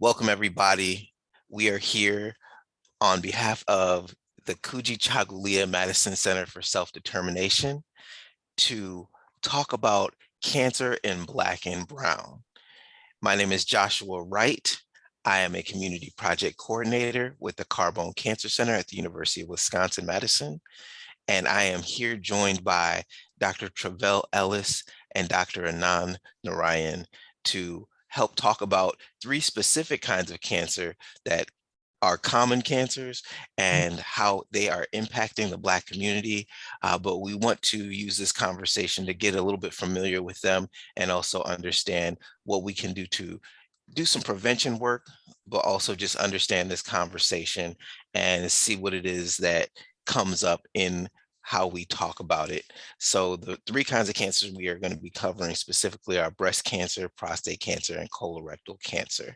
Welcome, everybody. We are here on behalf of the Kujichagulia Madison Center for Self-Determination to talk about cancer in Black and Brown. My name is Joshua Wright. I am a community project coordinator with the Carbone Cancer Center at the University of Wisconsin-Madison. And I am here joined by Dr. Travell Ellis and Dr. Anand Narayan to help talk about three specific kinds of cancer that are common cancers and how they are impacting the Black community. But we want to use this conversation to get a little bit familiar with them and also understand what we can do to do some prevention work, but also just understand this conversation and see what it is that comes up in how we talk about it. So the three kinds of cancers we are going to be covering specifically are breast cancer, prostate cancer, and colorectal cancer.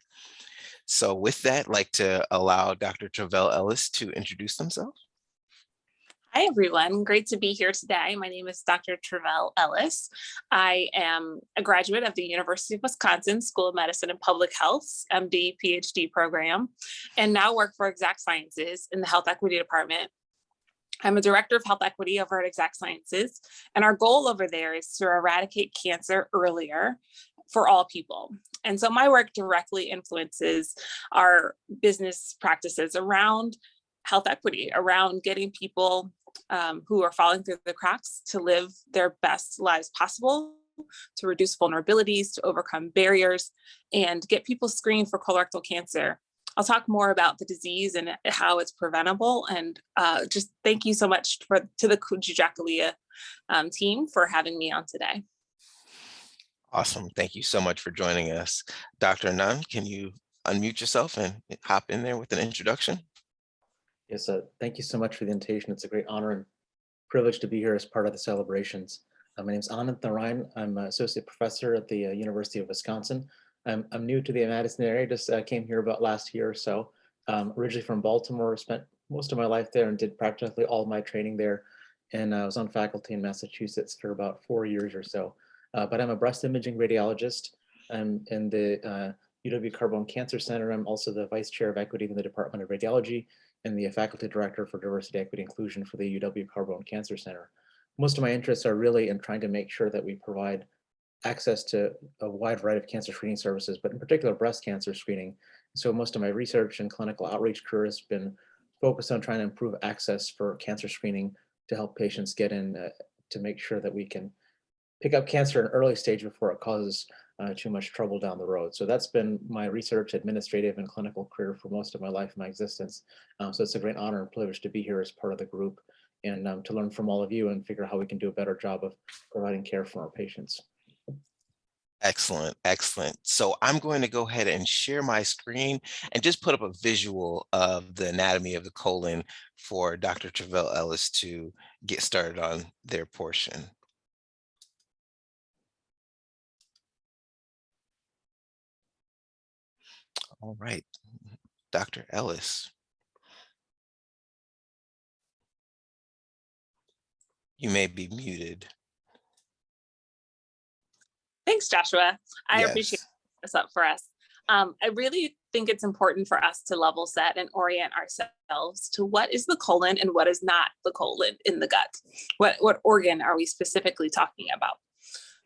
So with that, I'd like to allow Dr. Travell Ellis to introduce themselves. Hi, everyone. Great to be here today. My name is Dr. Travell Ellis. I am a graduate of the University of Wisconsin School of Medicine and Public Health's MD, PhD program, and now work for Exact Sciences in the Health Equity Department. I'm a director of health equity over at Exact Sciences, and our goal over there is to eradicate cancer earlier for all people. And so my work directly influences our business practices around health equity, around getting people who are falling through the cracks to live their best lives possible, to reduce vulnerabilities, to overcome barriers, and get people screened for colorectal cancer. I'll talk more about the disease and how it's preventable. And just thank you so much to the Kujichagulia team for having me on today. Awesome. Thank you so much for joining us. Dr. Anand, can you unmute yourself and hop in there with an introduction? Yes, thank you so much for the invitation. It's a great honor and privilege to be here as part of the celebrations. My name is Anand Narayan. I'm an associate professor at the University of Wisconsin. I'm new to the Madison area, just came here about last year or so. Originally from Baltimore, spent most of my life there and did practically all my training there. And I was on faculty in Massachusetts for about 4 years or so. But I'm a breast imaging radiologist. I'm in the UW Carbone Cancer Center. I'm also the vice chair of equity in the Department of Radiology and the faculty director for diversity, equity, inclusion for the UW Carbone Cancer Center. Most of my interests are really in trying to make sure that we provide access to a wide variety of cancer screening services, but in particular breast cancer screening. So most of my research and clinical outreach career has been focused on trying to improve access for cancer screening to help patients get in to make sure that we can pick up cancer in an early stage before it causes too much trouble down the road. So that's been my research, administrative, and clinical career for most of my life, my existence. So it's a great honor and privilege to be here as part of the group and to learn from all of you and figure out how we can do a better job of providing care for our patients. Excellent, excellent. So I'm going to go ahead and share my screen and just put up a visual of the anatomy of the colon for Dr. Travell Ellis to get started on their portion. All right, Dr. Ellis. You may be muted. Thanks, Joshua. I Yes. appreciate this up for us. I really think it's important for us to level set and orient ourselves to what is the colon and what is not the colon in the gut. What organ are we specifically talking about?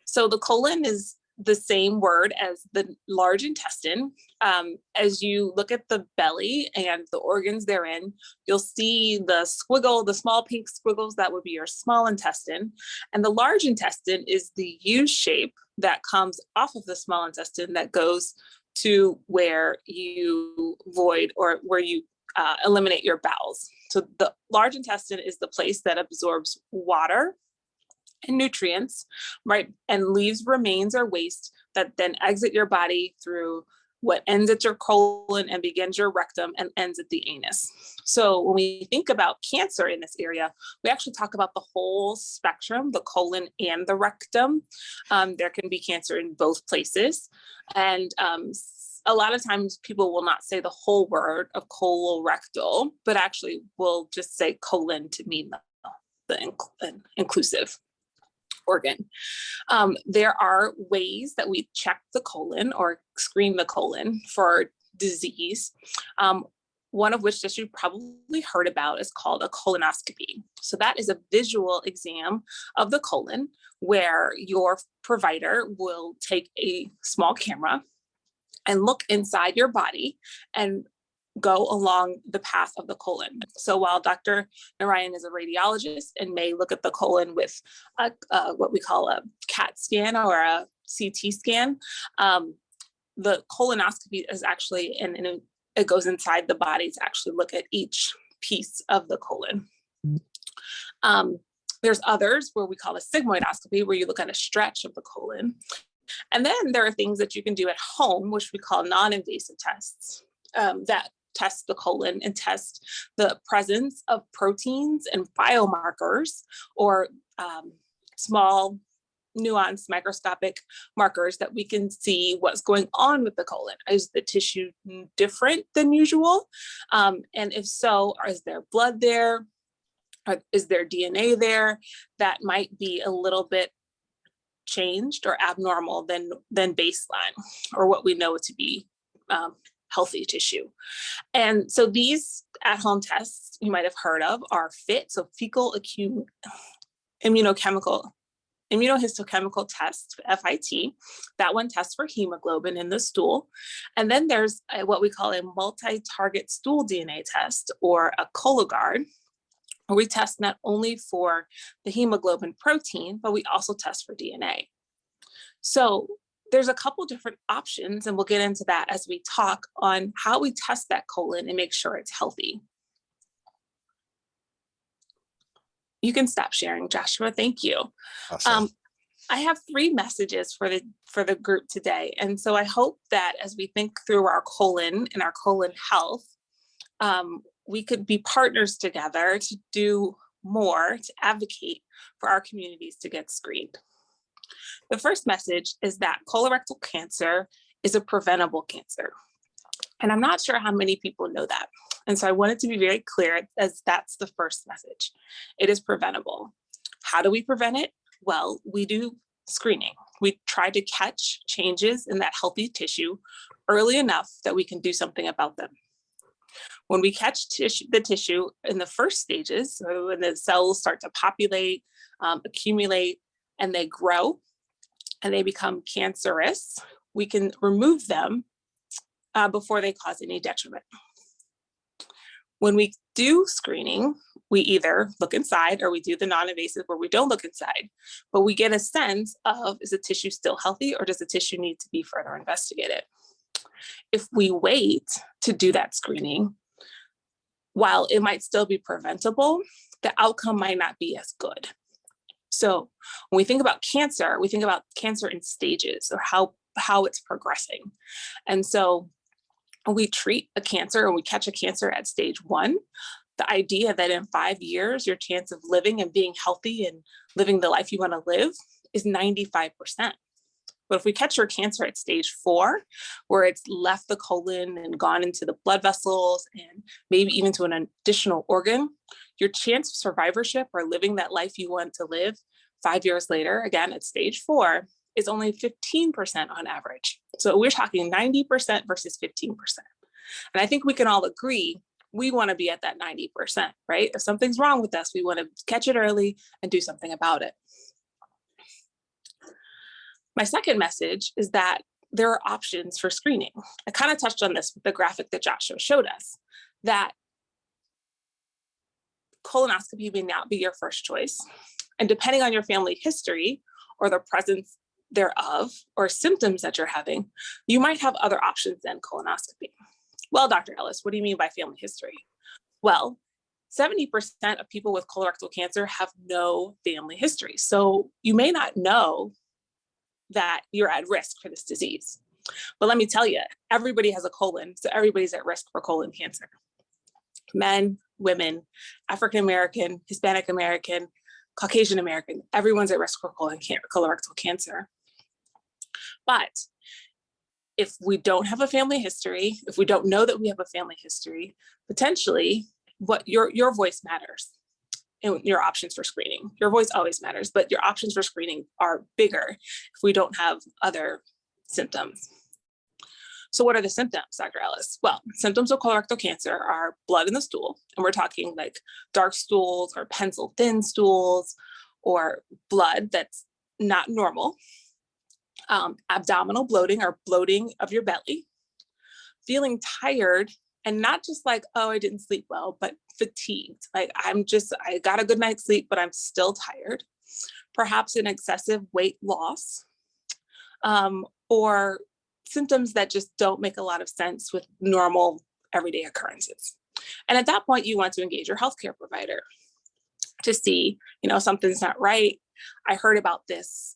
So the colon is the same word as the large intestine. As you look at the belly and the organs therein, you'll see the squiggle, the small pink squiggles, that would be your small intestine. And the large intestine is the U shape that comes off of the small intestine that goes to where you void or where you eliminate your bowels. So the large intestine is the place that absorbs water and nutrients, right? And leaves remains or waste that then exit your body through what ends at your colon and begins your rectum and ends at the anus. So when we think about cancer in this area, we actually talk about the whole spectrum, the colon and the rectum. There can be cancer in both places. And a lot of times people will not say the whole word of colorectal, but actually will just say colon to mean the inclusive organ. There are ways that we check the colon or screen the colon for disease, one of which that you've probably heard about is called a colonoscopy. So that is a visual exam of the colon where your provider will take a small camera and look inside your body and go along the path of the colon. So while Dr. Narayan is a radiologist and may look at the colon with what we call a CAT scan or a CT scan, the colonoscopy is actually, and it goes inside the body to actually look at each piece of the colon. There's others where we call a sigmoidoscopy, where you look at a stretch of the colon. And then there are things that you can do at home, which we call non-invasive tests that test the colon and test the presence of proteins and biomarkers or small nuanced microscopic markers that we can see what's going on with the colon. Is the tissue different than usual? And if so, is there blood there? Or is there DNA there that might be a little bit changed or abnormal than baseline, or what we know to be healthy tissue? And so these at-home tests you might have heard of are FIT, so fecal immunohistochemical test, FIT. That one tests for hemoglobin in the stool. And then there's what we call a multi-target stool DNA test, or a Cologuard, where we test not only for the hemoglobin protein, but we also test for DNA. So there's a couple different options, and we'll get into that as we talk on how we test that colon and make sure it's healthy. You can stop sharing, Joshua. Thank you. Awesome. I have 3 messages for the group today. And so I hope that as we think through our colon and our colon health, we could be partners together to do more to advocate for our communities to get screened. The first message is that colorectal cancer is a preventable cancer. And I'm not sure how many people know that. And so I wanted to be very clear, as that's the first message. It is preventable. How do we prevent it? Well, we do screening. We try to catch changes in that healthy tissue early enough that we can do something about them. When we catch the tissue in the first stages, so when the cells start to populate, accumulate, and they grow, and they become cancerous, we can remove them before they cause any detriment. When we do screening, we either look inside or we do the non-invasive where we don't look inside, but we get a sense of, is the tissue still healthy or does the tissue need to be further investigated? If we wait to do that screening, while it might still be preventable, the outcome might not be as good. So when we think about cancer, we think about cancer in stages, or how it's progressing. And so when we treat a cancer and we catch a cancer at stage 1, the idea that in 5 years, your chance of living and being healthy and living the life you want to live is 95%. But if we catch your cancer at stage 4, where it's left the colon and gone into the blood vessels and maybe even to an additional organ, your chance of survivorship or living that life you want to live 5 years later, again at stage 4, is only 15% on average. So we're talking 90% versus 15%. And I think we can all agree we want to be at that 90%, right? If something's wrong with us, we want to catch it early and do something about it. My second message is that there are options for screening. I kind of touched on this with the graphic that Joshua showed us, that colonoscopy may not be your first choice. And depending on your family history or the presence thereof or symptoms that you're having, you might have other options than colonoscopy. Well, Dr. Ellis, what do you mean by family history? Well, 70% of people with colorectal cancer have no family history. So you may not know that you're at risk for this disease. But let me tell you, everybody has a colon, so everybody's at risk for colon cancer. Men, women, African American, Hispanic American, Caucasian American, everyone's at risk for colorectal cancer. But if we don't have a family history, if we don't know that we have a family history, potentially what your voice matters and your options for screening. Your voice always matters, but your options for screening are bigger if we don't have other symptoms. So what are the symptoms, Dr. Ellis? Well, symptoms of colorectal cancer are blood in the stool, and we're talking like dark stools or pencil thin stools or blood that's not normal, abdominal bloating or bloating of your belly, feeling tired, and not just like, oh, I didn't sleep well, but fatigued. Like I got a good night's sleep, but I'm still tired. Perhaps an excessive weight loss, or symptoms that just don't make a lot of sense with normal everyday occurrences. And at that point, you want to engage your healthcare provider to see, something's not right. I heard about this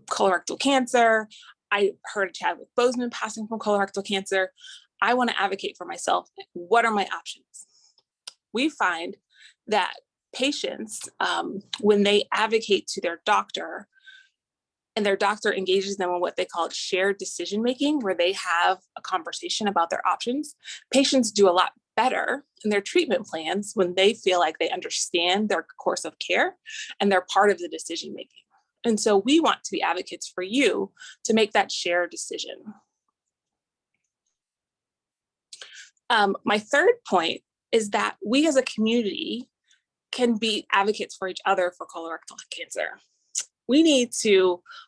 colorectal cancer. I heard Chadwick Boseman passing from colorectal cancer. I want to advocate for myself. What are my options? We find that patients, when they advocate to their doctor, and their doctor engages them in what they call shared decision making, where they have a conversation about their options, patients do a lot better in their treatment plans when they feel like they understand their course of care and they're part of the decision making. And so we want to be advocates for you to make that shared decision. My third point is that we as a community can be advocates for each other for colorectal cancer. We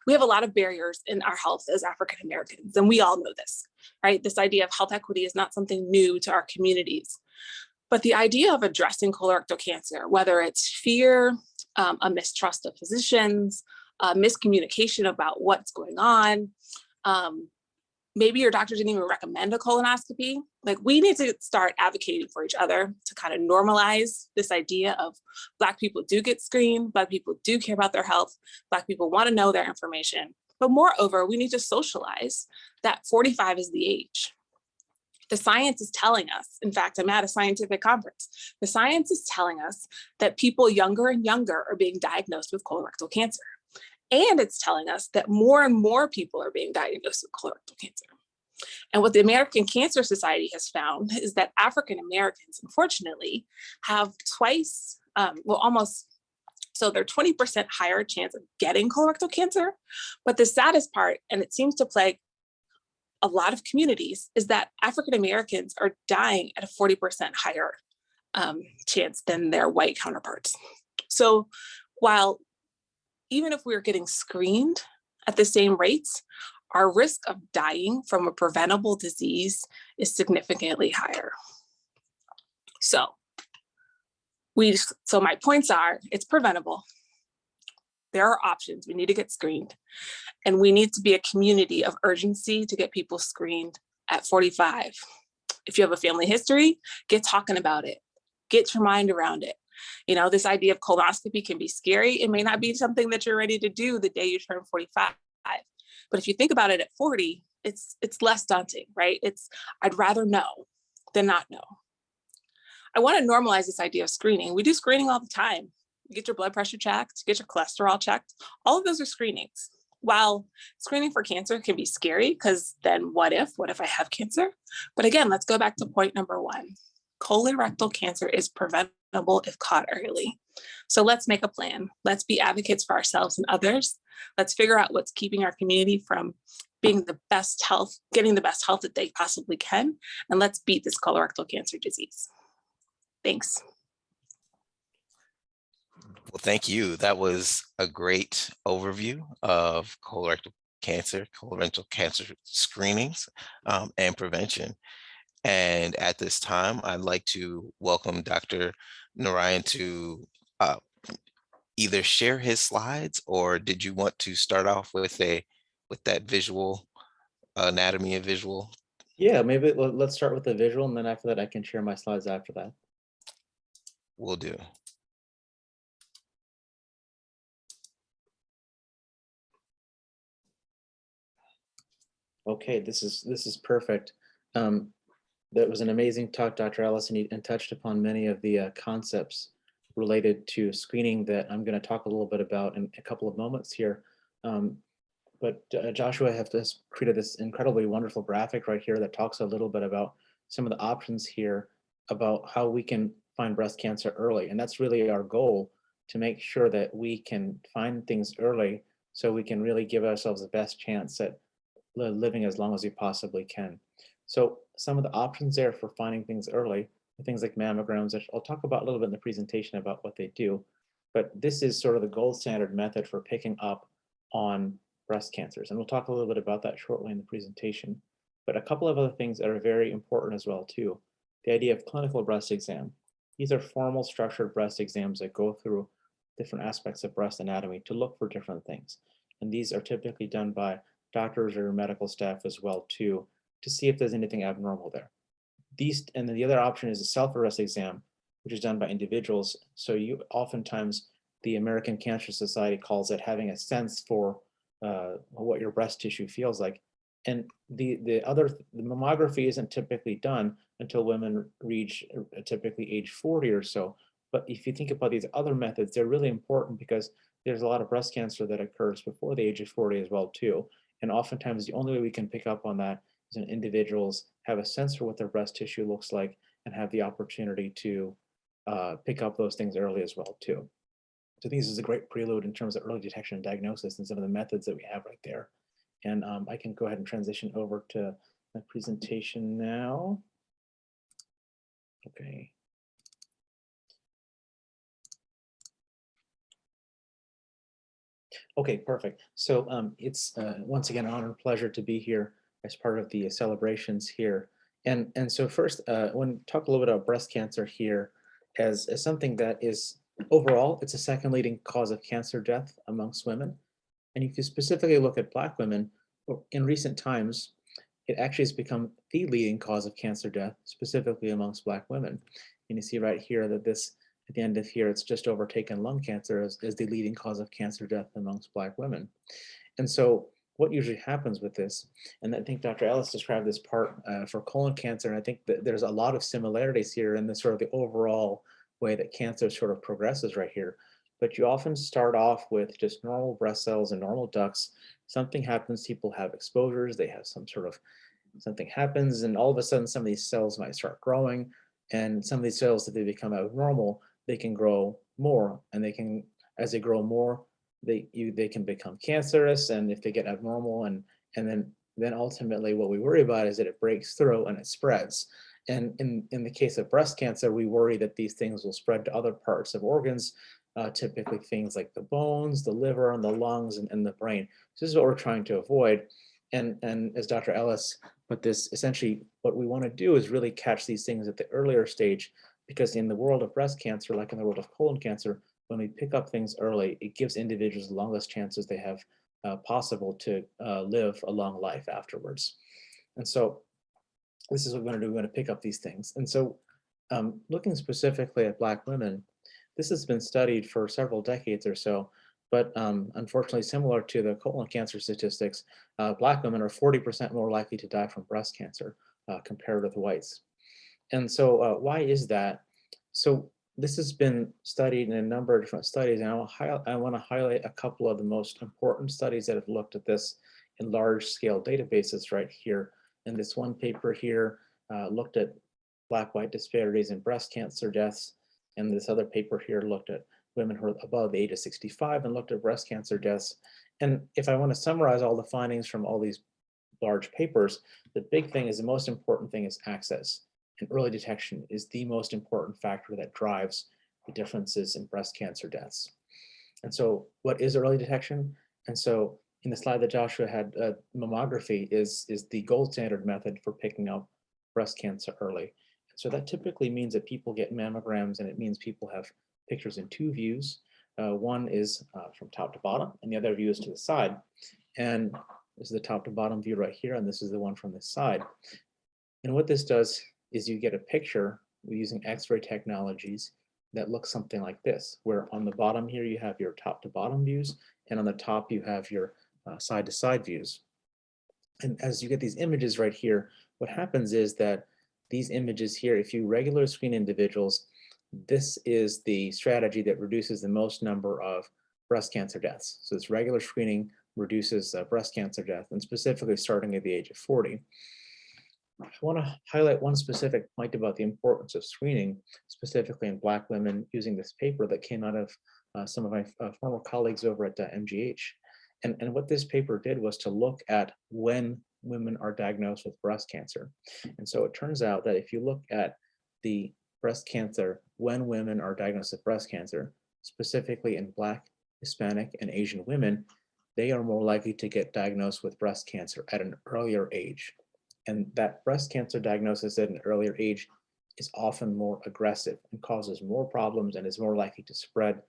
have a lot of barriers in our health as African Americans, and we all know this, right? This idea of health equity is not something new to our communities. But the idea of addressing colorectal cancer, whether it's fear, a mistrust of physicians, miscommunication about what's going on, maybe your doctor didn't even recommend a colonoscopy. Like, we need to start advocating for each other to kind of normalize this idea of Black people do get screened, Black people do care about their health, Black people want to know their information. But moreover, we need to socialize that 45 is the age. The science is telling us, in fact, I'm at a scientific conference, the science is telling us that people younger and younger are being diagnosed with colorectal cancer. And it's telling us that more and more people are being diagnosed with colorectal cancer. And what the American Cancer Society has found is that African Americans, unfortunately, have twice, so they're 20% higher chance of getting colorectal cancer. But the saddest part, and it seems to plague a lot of communities, is that African Americans are dying at a 40% higher chance than their white counterparts. So even if we're getting screened at the same rates, our risk of dying from a preventable disease is significantly higher. So my points are, it's preventable. There are options. We need to get screened. And we need to be a community of urgency to get people screened at 45. If you have a family history, get talking about it. Get your mind around it. This idea of colonoscopy can be scary. It may not be something that you're ready to do the day you turn 45. But if you think about it at 40, it's less daunting, right? I'd rather know than not know. I want to normalize this idea of screening. We do screening all the time. You get your blood pressure checked, you get your cholesterol checked. All of those are screenings. While screening for cancer can be scary, because then what if I have cancer? But again, let's go back to point number one. Colorectal cancer is preventable if caught early. So let's make a plan. Let's be advocates for ourselves and others. Let's figure out what's keeping our community from getting the best health that they possibly can. And let's beat this colorectal cancer disease. Thanks. Well, thank you. That was a great overview of colorectal cancer screenings and prevention. And at this time, I'd like to welcome Dr. Narayan to either share his slides, or did you want to start off with that visual anatomy and visual? Yeah, maybe let's start with the visual, and then after that, I can share my slides after that. Will do. Okay, this is perfect. That was an amazing talk, Dr. Allison, and touched upon many of the concepts related to screening that I'm going to talk a little bit about in a couple of moments here. But Joshua has created this incredibly wonderful graphic right here that talks a little bit about some of the options here about how we can find breast cancer early. And that's really our goal, to make sure that we can find things early so we can really give ourselves the best chance at living as long as you possibly can. So some of the options there for finding things early are things like mammograms, which I'll talk about a little bit in the presentation about what they do. But this is sort of the gold standard method for picking up on breast cancers. And we'll talk a little bit about that shortly in the presentation. But a couple of other things that are very important as well too. The idea of clinical breast exam. These are formal structured breast exams that go through different aspects of breast anatomy to look for different things. And these are typically done by doctors or medical staff as well too, to see if there's anything abnormal there. And then the other option is a self-arrest exam, which is done by individuals. So you oftentimes, the American Cancer Society calls it having a sense for what your breast tissue feels like. And the mammography isn't typically done until women reach typically age 40 or so. But if you think about these other methods, they're really important because there's a lot of breast cancer that occurs before the age of 40 as well too. And oftentimes the only way we can pick up on that is when individuals have a sense for what their breast tissue looks like and have the opportunity to pick up those things early as well too. So I think this is a great prelude in terms of early detection and diagnosis and some of the methods that we have right there. And I can go ahead and transition over to my presentation now. Okay. Okay, perfect. So it's once again an honor and pleasure to be here as part of the celebrations here. And so first, I want to talk a little bit about breast cancer here as something that is overall, it's a second leading cause of cancer death amongst women. And if you specifically look at Black women, in recent times, it actually has become the leading cause of cancer death, specifically amongst Black women. And you see right here that this, at the end of here, it's just overtaken lung cancer as the leading cause of cancer death amongst Black women. And so what usually happens with this, and I think Dr. Ellis described this part for colon cancer, and I think that there's a lot of similarities here in the sort of the overall way that cancer sort of progresses right here. But you often start off with just normal breast cells and normal ducts. Something happens, people have exposures, they have some sort of, something happens, and all of a sudden some of these cells might start growing. And some of these cells, if they become abnormal, they can grow more, and they can, as they grow more, they can become cancerous, and if they get abnormal, and then ultimately what we worry about is that it breaks through and it spreads. And in the case of breast cancer, we worry that these things will spread to other parts of organs, typically things like the bones, the liver, and the lungs, and the brain. So this is what we're trying to avoid. And as Dr. Ellis put this, essentially what we want to do is really catch these things at the earlier stage, because in the world of breast cancer, like in the world of colon cancer, when we pick up things early, it gives individuals the longest chances they have possible to live a long life afterwards. And so this is what we're going to do. We're going to pick up these things. And so looking specifically at Black women, this has been studied for several decades or so, but unfortunately, similar to the colon cancer statistics, Black women are 40% more likely to die from breast cancer compared with whites. And so why is that? So this has been studied in a number of different studies, and I want to highlight a couple of the most important studies that have looked at this in large scale databases right here. And this one paper here looked at Black-white disparities in breast cancer deaths. And this other paper here looked at women who are above the age of 65 and looked at breast cancer deaths. And if I want to summarize all the findings from all these large papers, the big thing is, the most important thing is access. And early detection is the most important factor that drives the differences in breast cancer deaths. And so what is early detection? And so in the slide that Joshua had, mammography is the gold standard method for picking up breast cancer early. So that typically means that people get mammograms, and it means people have pictures in two views. One is from top to bottom, and the other view is to the side. And this is the top to bottom view right here, and this is the one from this side. And what this does is you get a picture using X-ray technologies that looks something like this, where on the bottom here you have your top to bottom views, and on the top you have your side to side views. And as you get these images right here, what happens is that these images here, if you regular screen individuals, this is the strategy that reduces the most number of breast cancer deaths. So this regular screening reduces breast cancer death, and specifically starting at the age of 40. I want to highlight one specific point about the importance of screening, specifically in Black women, using this paper that came out of some of my former colleagues over at MGH. And what this paper did was to look at when women are diagnosed with breast cancer. And so it turns out that if you look at the breast cancer when women are diagnosed with breast cancer, specifically in Black, Hispanic, and Asian women, they are more likely to get diagnosed with breast cancer at an earlier age. And that breast cancer diagnosis at an earlier age is often more aggressive and causes more problems and is more likely to spread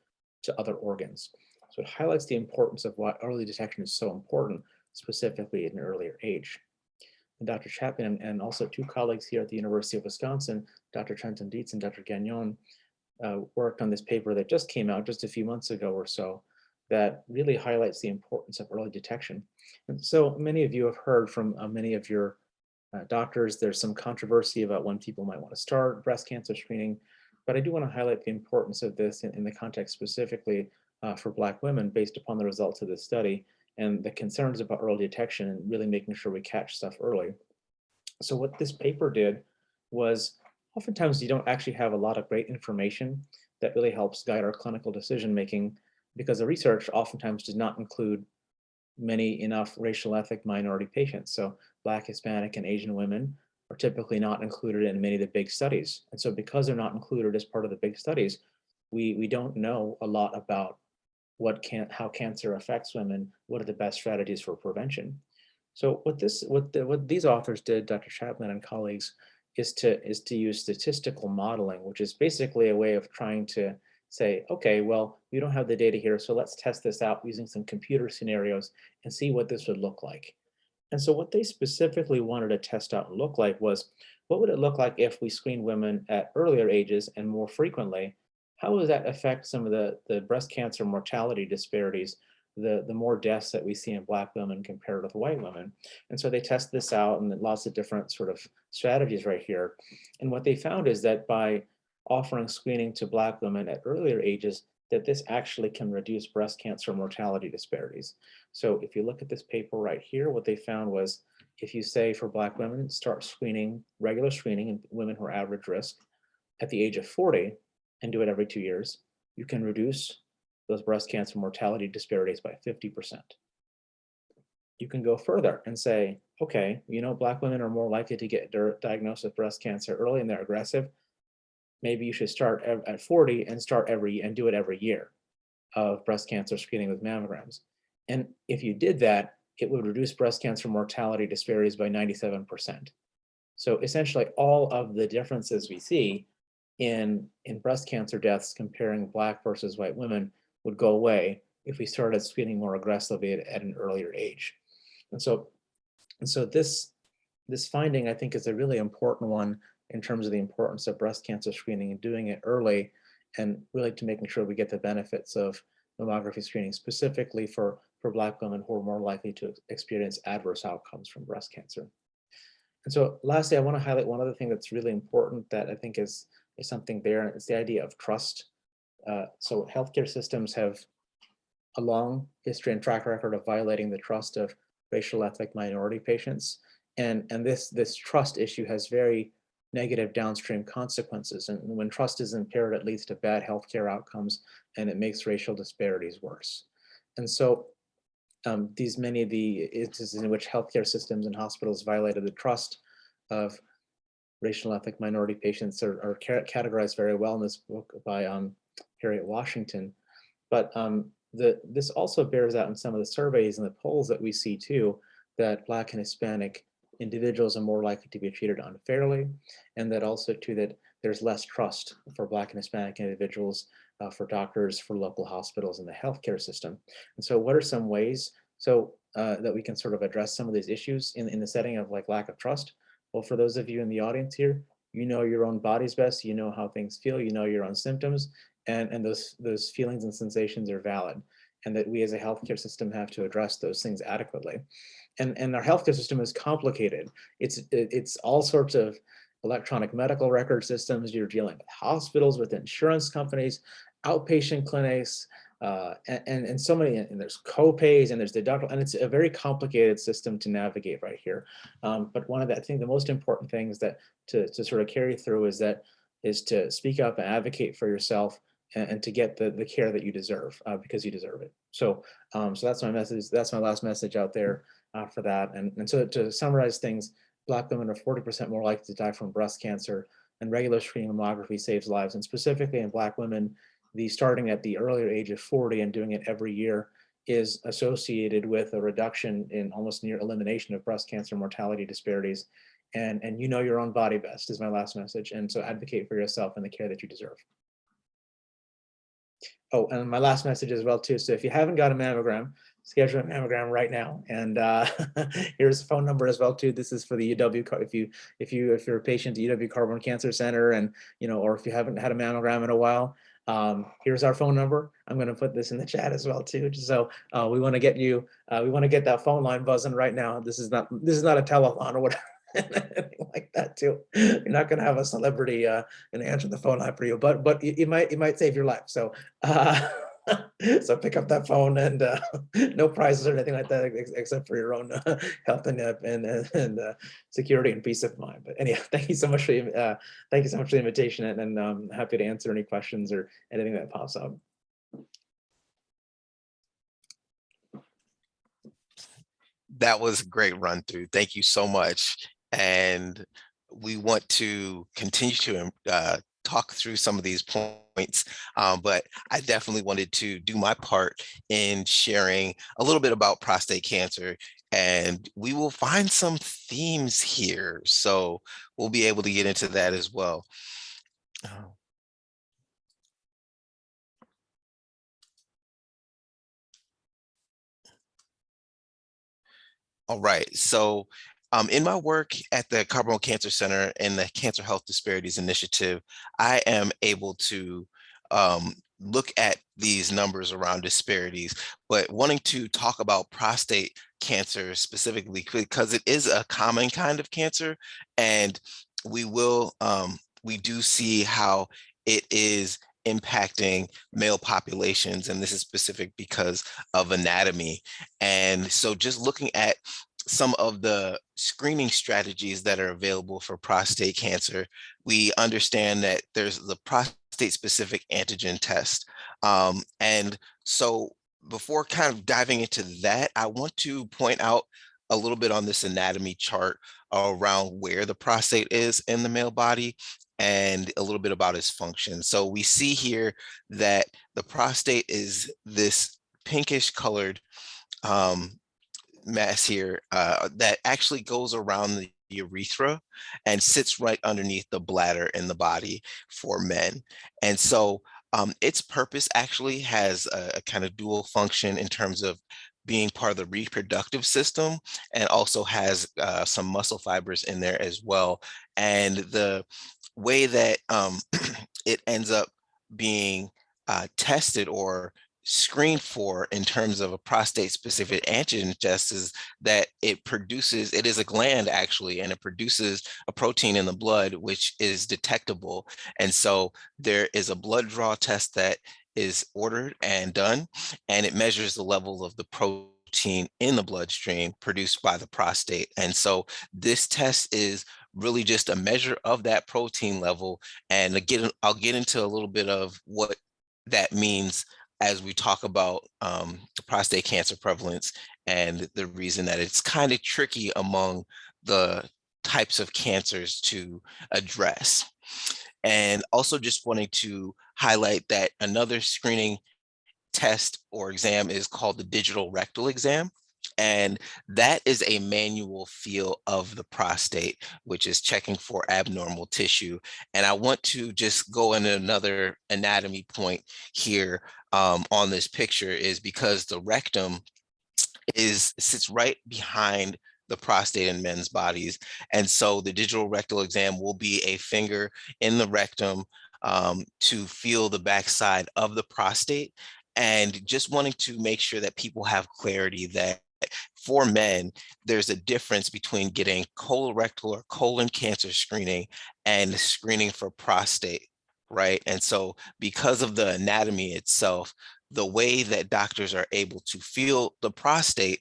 to other organs. So it highlights the importance of why early detection is so important, specifically at an earlier age. And Dr. Chapman and also two colleagues here at the University of Wisconsin, Dr. Trenton Dietz and Dr. Gagnon, worked on this paper that just came out just a few months ago or so that really highlights the importance of early detection. And so many of you have heard from many of your doctors, there's some controversy about when people might want to start breast cancer screening, but I do want to highlight the importance of this in the context specifically for Black women based upon the results of this study and the concerns about early detection and really making sure we catch stuff early. So what this paper did was oftentimes you don't actually have a lot of great information that really helps guide our clinical decision making because the research oftentimes does not include many enough racial ethnic minority patients. So Black, Hispanic, and Asian women are typically not included in many of the big studies. And so because they're not included as part of the big studies, we don't know a lot about how cancer affects women, what are the best strategies for prevention. So what these authors did, Dr. Chapman and colleagues, is to use statistical modeling, which is basically a way of trying to say, okay, well, we don't have the data here, so let's test this out using some computer scenarios and see what this would look like. And so what they specifically wanted to test out and look like was, what would it look like if we screen women at earlier ages and more frequently? How does that affect some of the breast cancer mortality disparities, the more deaths that we see in Black women compared with white women? And so they test this out and lots of different sort of strategies right here. And what they found is that by offering screening to Black women at earlier ages, that this actually can reduce breast cancer mortality disparities. So if you look at this paper right here, what they found was if you say for Black women, start screening, regular screening in women who are average risk at the age of 40 and do it every 2 years, you can reduce those breast cancer mortality disparities by 50%. You can go further and say, okay, Black women are more likely to get diagnosed with breast cancer early and they're aggressive. Maybe you should start at 40 and do it every year of breast cancer screening with mammograms. And if you did that, it would reduce breast cancer mortality disparities by 97%. So essentially all of the differences we see in breast cancer deaths comparing Black versus white women would go away if we started screening more aggressively at an earlier age. And so this finding, I think, is a really important one in terms of the importance of breast cancer screening and doing it early and really to making sure we get the benefits of mammography screening specifically for Black women who are more likely to experience adverse outcomes from breast cancer. And so lastly, I want to highlight one other thing that's really important that I think is something there, and it's the idea of trust. So healthcare systems have a long history and track record of violating the trust of racial ethnic minority patients. And this trust issue has very negative downstream consequences. And when trust is impaired, it leads to bad healthcare outcomes and it makes racial disparities worse. And so many of the instances in which healthcare systems and hospitals violated the trust of racial ethnic minority patients are categorized very well in this book by Harriet Washington. But this also bears out in some of the surveys and the polls that we see too, that Black and Hispanic individuals are more likely to be treated unfairly, and that also too that there's less trust for Black and Hispanic individuals, for doctors, for local hospitals in the healthcare system. And so what are some ways that we can sort of address some of these issues in the setting of like lack of trust? Well, for those of you in the audience here, you know your own body's best, you know how things feel, you know your own symptoms, and those feelings and sensations are valid, and that we as a healthcare system have to address those things adequately. And our healthcare system is complicated. It's all sorts of electronic medical record systems. You're dealing with hospitals, with insurance companies, outpatient clinics, and so many, and there's co-pays and there's deductible, and it's a very complicated system to navigate right here. But one of the, I think the most important things that to sort of carry through is to speak up and advocate for yourself and to get the care that you deserve because you deserve it. So that's my message. That's my last message out there. for that. And so to summarize things, Black women are 40% more likely to die from breast cancer, and regular screening mammography saves lives. And specifically in Black women, the starting at the earlier age of 40 and doing it every year is associated with a reduction in almost near elimination of breast cancer mortality disparities. And you know your own body best is my last message. And so advocate for yourself and the care that you deserve. Oh, and my last message as well too. So if you haven't got a mammogram, schedule a mammogram right now. And here's a phone number as well too. This is for the UW. If you're a patient at UW Carbon Cancer Center, and or if you haven't had a mammogram in a while, here's our phone number. I'm going to put this in the chat as well too. So we want to get you. We want to get that phone line buzzing right now. This is not a telethon or whatever. Anything like that too. You're not going to have a celebrity and answer the phone line for you, but it might save your life. So so pick up that phone, and no prizes or anything like that except for your own health and security and peace of mind. But anyhow, thank you so much for the invitation, and I'm happy to answer any questions or anything that pops up. That was a great run through. Thank you so much. And we want to continue to talk through some of these points, but I definitely wanted to do my part in sharing a little bit about prostate cancer, and we will find some themes here. So we'll be able to get into that as well. All right, so in my work at the Carbon Cancer Center and the Cancer Health Disparities Initiative, I am able to look at these numbers around disparities, but wanting to talk about prostate cancer specifically because it is a common kind of cancer, and we do see how it is impacting male populations, and this is specific because of anatomy. And so just looking at some of the screening strategies that are available for prostate cancer, we understand that there's the prostate specific antigen test. And so before kind of diving into that, I want to point out a little bit on this anatomy chart around where the prostate is in the male body and a little bit about its function. So we see here that the prostate is this pinkish colored mass here that actually goes around the urethra and sits right underneath the bladder in the body for men. And so its purpose actually has a kind of dual function in terms of being part of the reproductive system, and also has some muscle fibers in there as well. And the way that it ends up being tested or screened for in terms of a prostate specific antigen test is that it is a gland actually, and it produces a protein in the blood which is detectable. And so there is a blood draw test that is ordered and done, and it measures the level of the protein in the bloodstream produced by the prostate. And so this test is really just a measure of that protein level. And again, I'll get into a little bit of what that means as we talk about prostate cancer prevalence and the reason that it's kind of tricky among the types of cancers to address. And also just wanting to highlight that another screening test or exam is called the digital rectal exam. And that is a manual feel of the prostate, which is checking for abnormal tissue. And I want to just go into another anatomy point here on this picture, is because the rectum sits right behind the prostate in men's bodies. And so the digital rectal exam will be a finger in the rectum to feel the backside of the prostate. And just wanting to make sure that people have clarity that for men, there's a difference between getting colorectal or colon cancer screening and screening for prostate, right? And so because of the anatomy itself, the way that doctors are able to feel the prostate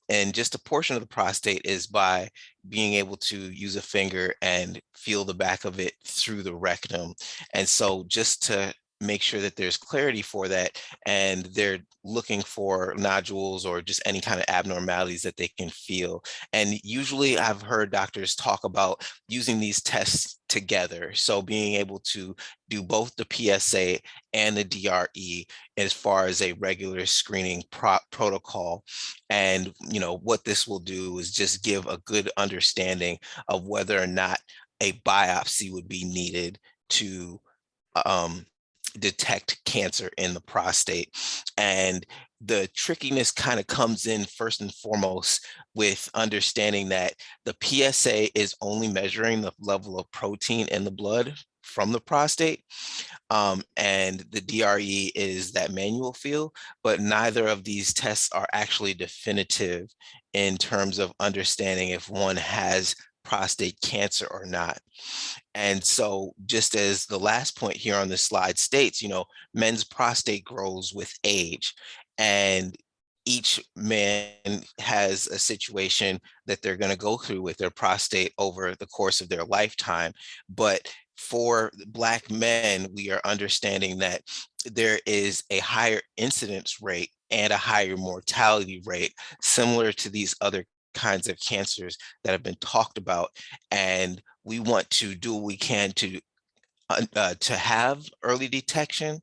and just a portion of the prostate is by being able to use a finger and feel the back of it through the rectum. And so just to make sure that there's clarity for that, and they're looking for nodules or just any kind of abnormalities that they can feel. And usually I've heard doctors talk about using these tests together. So being able to do both the PSA and the DRE as far as a regular screening protocol. And, what this will do is just give a good understanding of whether or not a biopsy would be needed to um, detect cancer in the prostate. And the trickiness kind of comes in first and foremost with understanding that the PSA is only measuring the level of protein in the blood from the prostate. And the DRE is that manual feel, but neither of these tests are actually definitive in terms of understanding if one has prostate cancer or not. And so, just as the last point here on the slide states, men's prostate grows with age, and each man has a situation that they're going to go through with their prostate over the course of their lifetime. But for Black men, we are understanding that there is a higher incidence rate and a higher mortality rate, similar to these other kinds of cancers that have been talked about. And we want to do what we can to have early detection,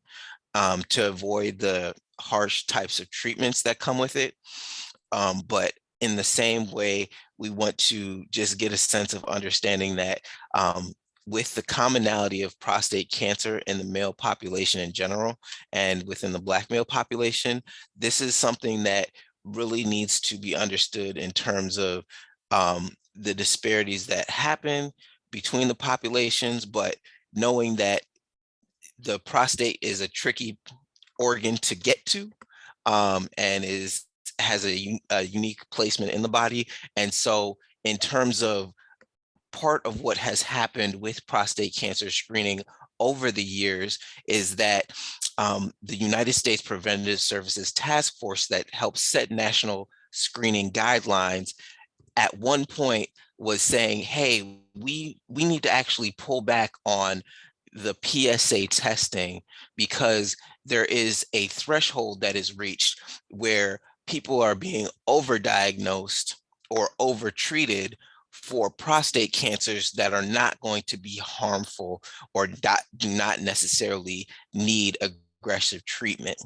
to avoid the harsh types of treatments that come with it. But in the same way, we want to just get a sense of understanding that with the commonality of prostate cancer in the male population in general, and within the Black male population, this is something that really needs to be understood in terms of the disparities that happen between the populations, but knowing that the prostate is a tricky organ to get to, and has a unique placement in the body. And so in terms of part of what has happened with prostate cancer screening over the years is that the United States Preventive Services Task Force that helps set national screening guidelines at one point was saying, hey, we need to actually pull back on the PSA testing, because there is a threshold that is reached where people are being overdiagnosed or overtreated for prostate cancers that are not going to be harmful or do not necessarily need aggressive treatment.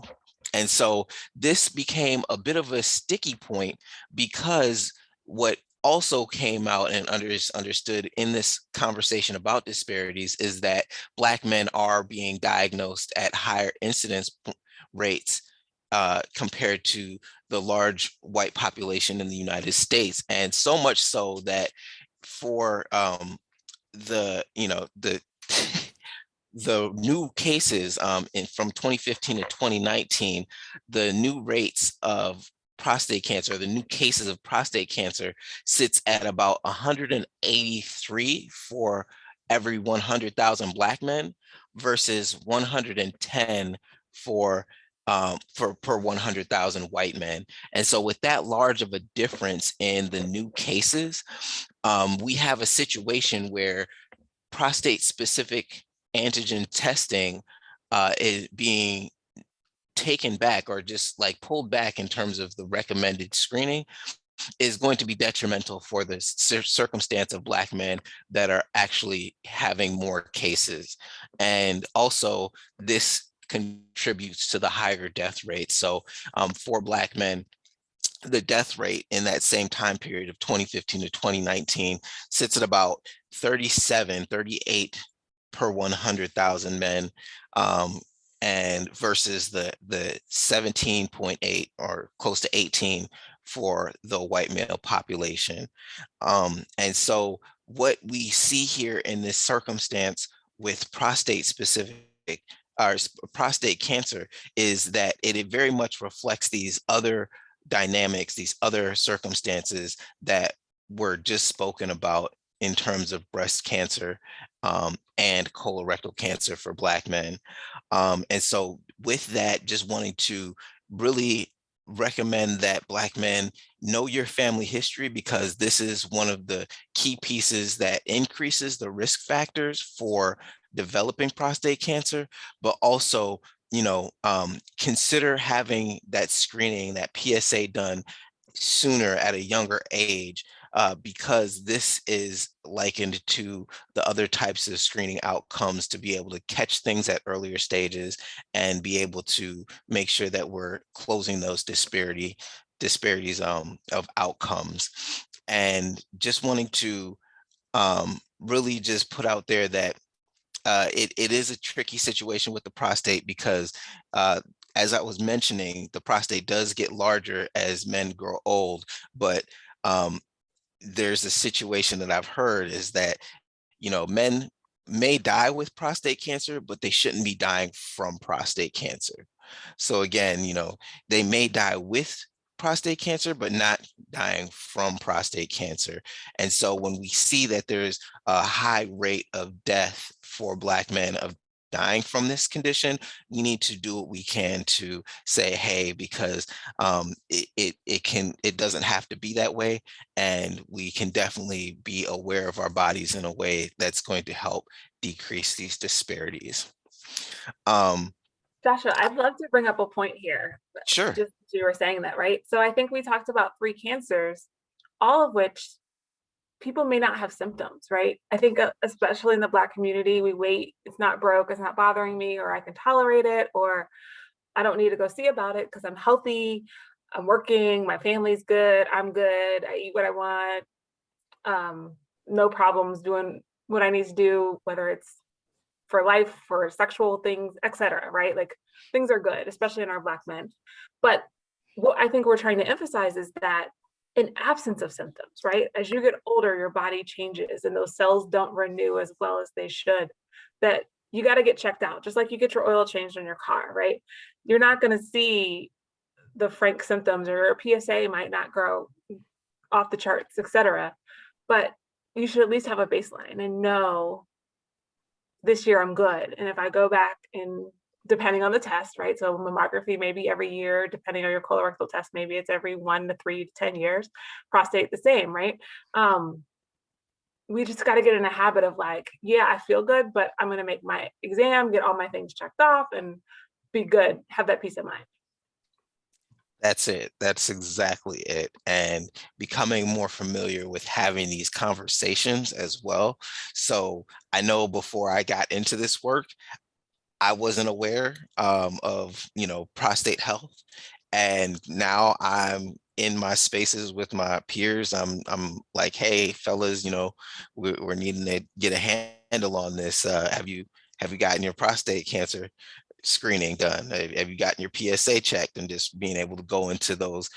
And so this became a bit of a sticky point, because what also came out and understood in this conversation about disparities is that Black men are being diagnosed at higher incidence rates compared to the large white population in the United States. And so much so that for the the new cases from 2015 to 2019, the new rates of prostate cancer, the new cases of prostate cancer sits at about 183 for every 100,000 Black men versus 110 for per 100,000 white men. And so with that large of a difference in the new cases, we have a situation where prostate specific antigen testing is being taken back, or just like pulled back in terms of the recommended screening, is going to be detrimental for the circumstance of Black men that are actually having more cases. And also this contributes to the higher death rate. So for Black men, the death rate in that same time period of 2015 to 2019 sits at about 38 per 100,000 men, and versus the 17.8 or close to 18 for the white male population. And so what we see here in this circumstance with prostate specific or prostate cancer is that it very much reflects these other dynamics, these other circumstances that were just spoken about in terms of breast cancer and colorectal cancer for Black men. And so with that, just wanting to really recommend that Black men know your family history, because this is one of the key pieces that increases the risk factors for developing prostate cancer, but also, consider having that screening, that PSA done sooner at a younger age, because this is likened to the other types of screening outcomes to be able to catch things at earlier stages and be able to make sure that we're closing those disparities of outcomes. And just wanting to really just put out there that it is a tricky situation with the prostate because, as I was mentioning, the prostate does get larger as men grow old, but um, there's a situation that I've heard is that, men may die with prostate cancer, but they shouldn't be dying from prostate cancer. So again, they may die with prostate cancer, but not dying from prostate cancer. And so when we see that there's a high rate of death for Black men of dying from this condition, we need to do what we can to say, hey, because it doesn't have to be that way, and we can definitely be aware of our bodies in a way that's going to help decrease these disparities. Joshua, I'd love to bring up a point here. Sure. Just as you were saying that, right? So I think we talked about 3 cancers, all of which people may not have symptoms, right? I think especially in the Black community, we wait, it's not broke, it's not bothering me, or I can tolerate it, or I don't need to go see about it because I'm healthy, I'm working, my family's good, I'm good, I eat what I want, no problems doing what I need to do, whether it's for life, for sexual things, etc. Right? Like things are good, especially in our Black men. But what I think we're trying to emphasize is that in absence of symptoms, right? As you get older, your body changes and those cells don't renew as well as they should. That you got to get checked out, just like you get your oil changed in your car, right? You're not going to see the frank symptoms, or your PSA might not grow off the charts, etc. But you should at least have a baseline and know this year I'm good. And if I go back and depending on the test, right? So mammography maybe every year, depending on your colorectal test, maybe it's every 1 to 3 to 10 years, prostate the same, right? We just got to get in a habit of like, yeah, I feel good, but I'm going to make my exam, get all my things checked off and be good, have that peace of mind. That's it. That's exactly it. And becoming more familiar with having these conversations as well. So I know before I got into this work, I wasn't aware of, prostate health. And now I'm in my spaces with my peers. I'm like, hey, fellas, we're needing to get a handle on this. Have you gotten your prostate cancer screening done? Have you gotten your PSA checked? And just being able to go into those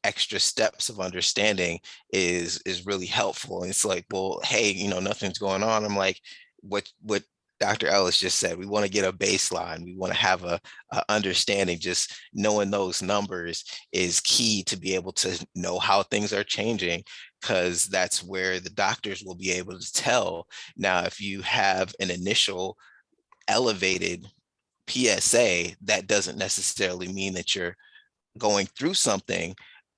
extra steps of understanding is really helpful. And it's like, well, hey, nothing's going on. I'm like, what Dr. Ellis just said, we want to get a baseline. We want to have a understanding. Just knowing those numbers is key to be able to know how things are changing, because that's where the doctors will be able to tell. Now, if you have an initial elevated PSA, that doesn't necessarily mean that you're going through something,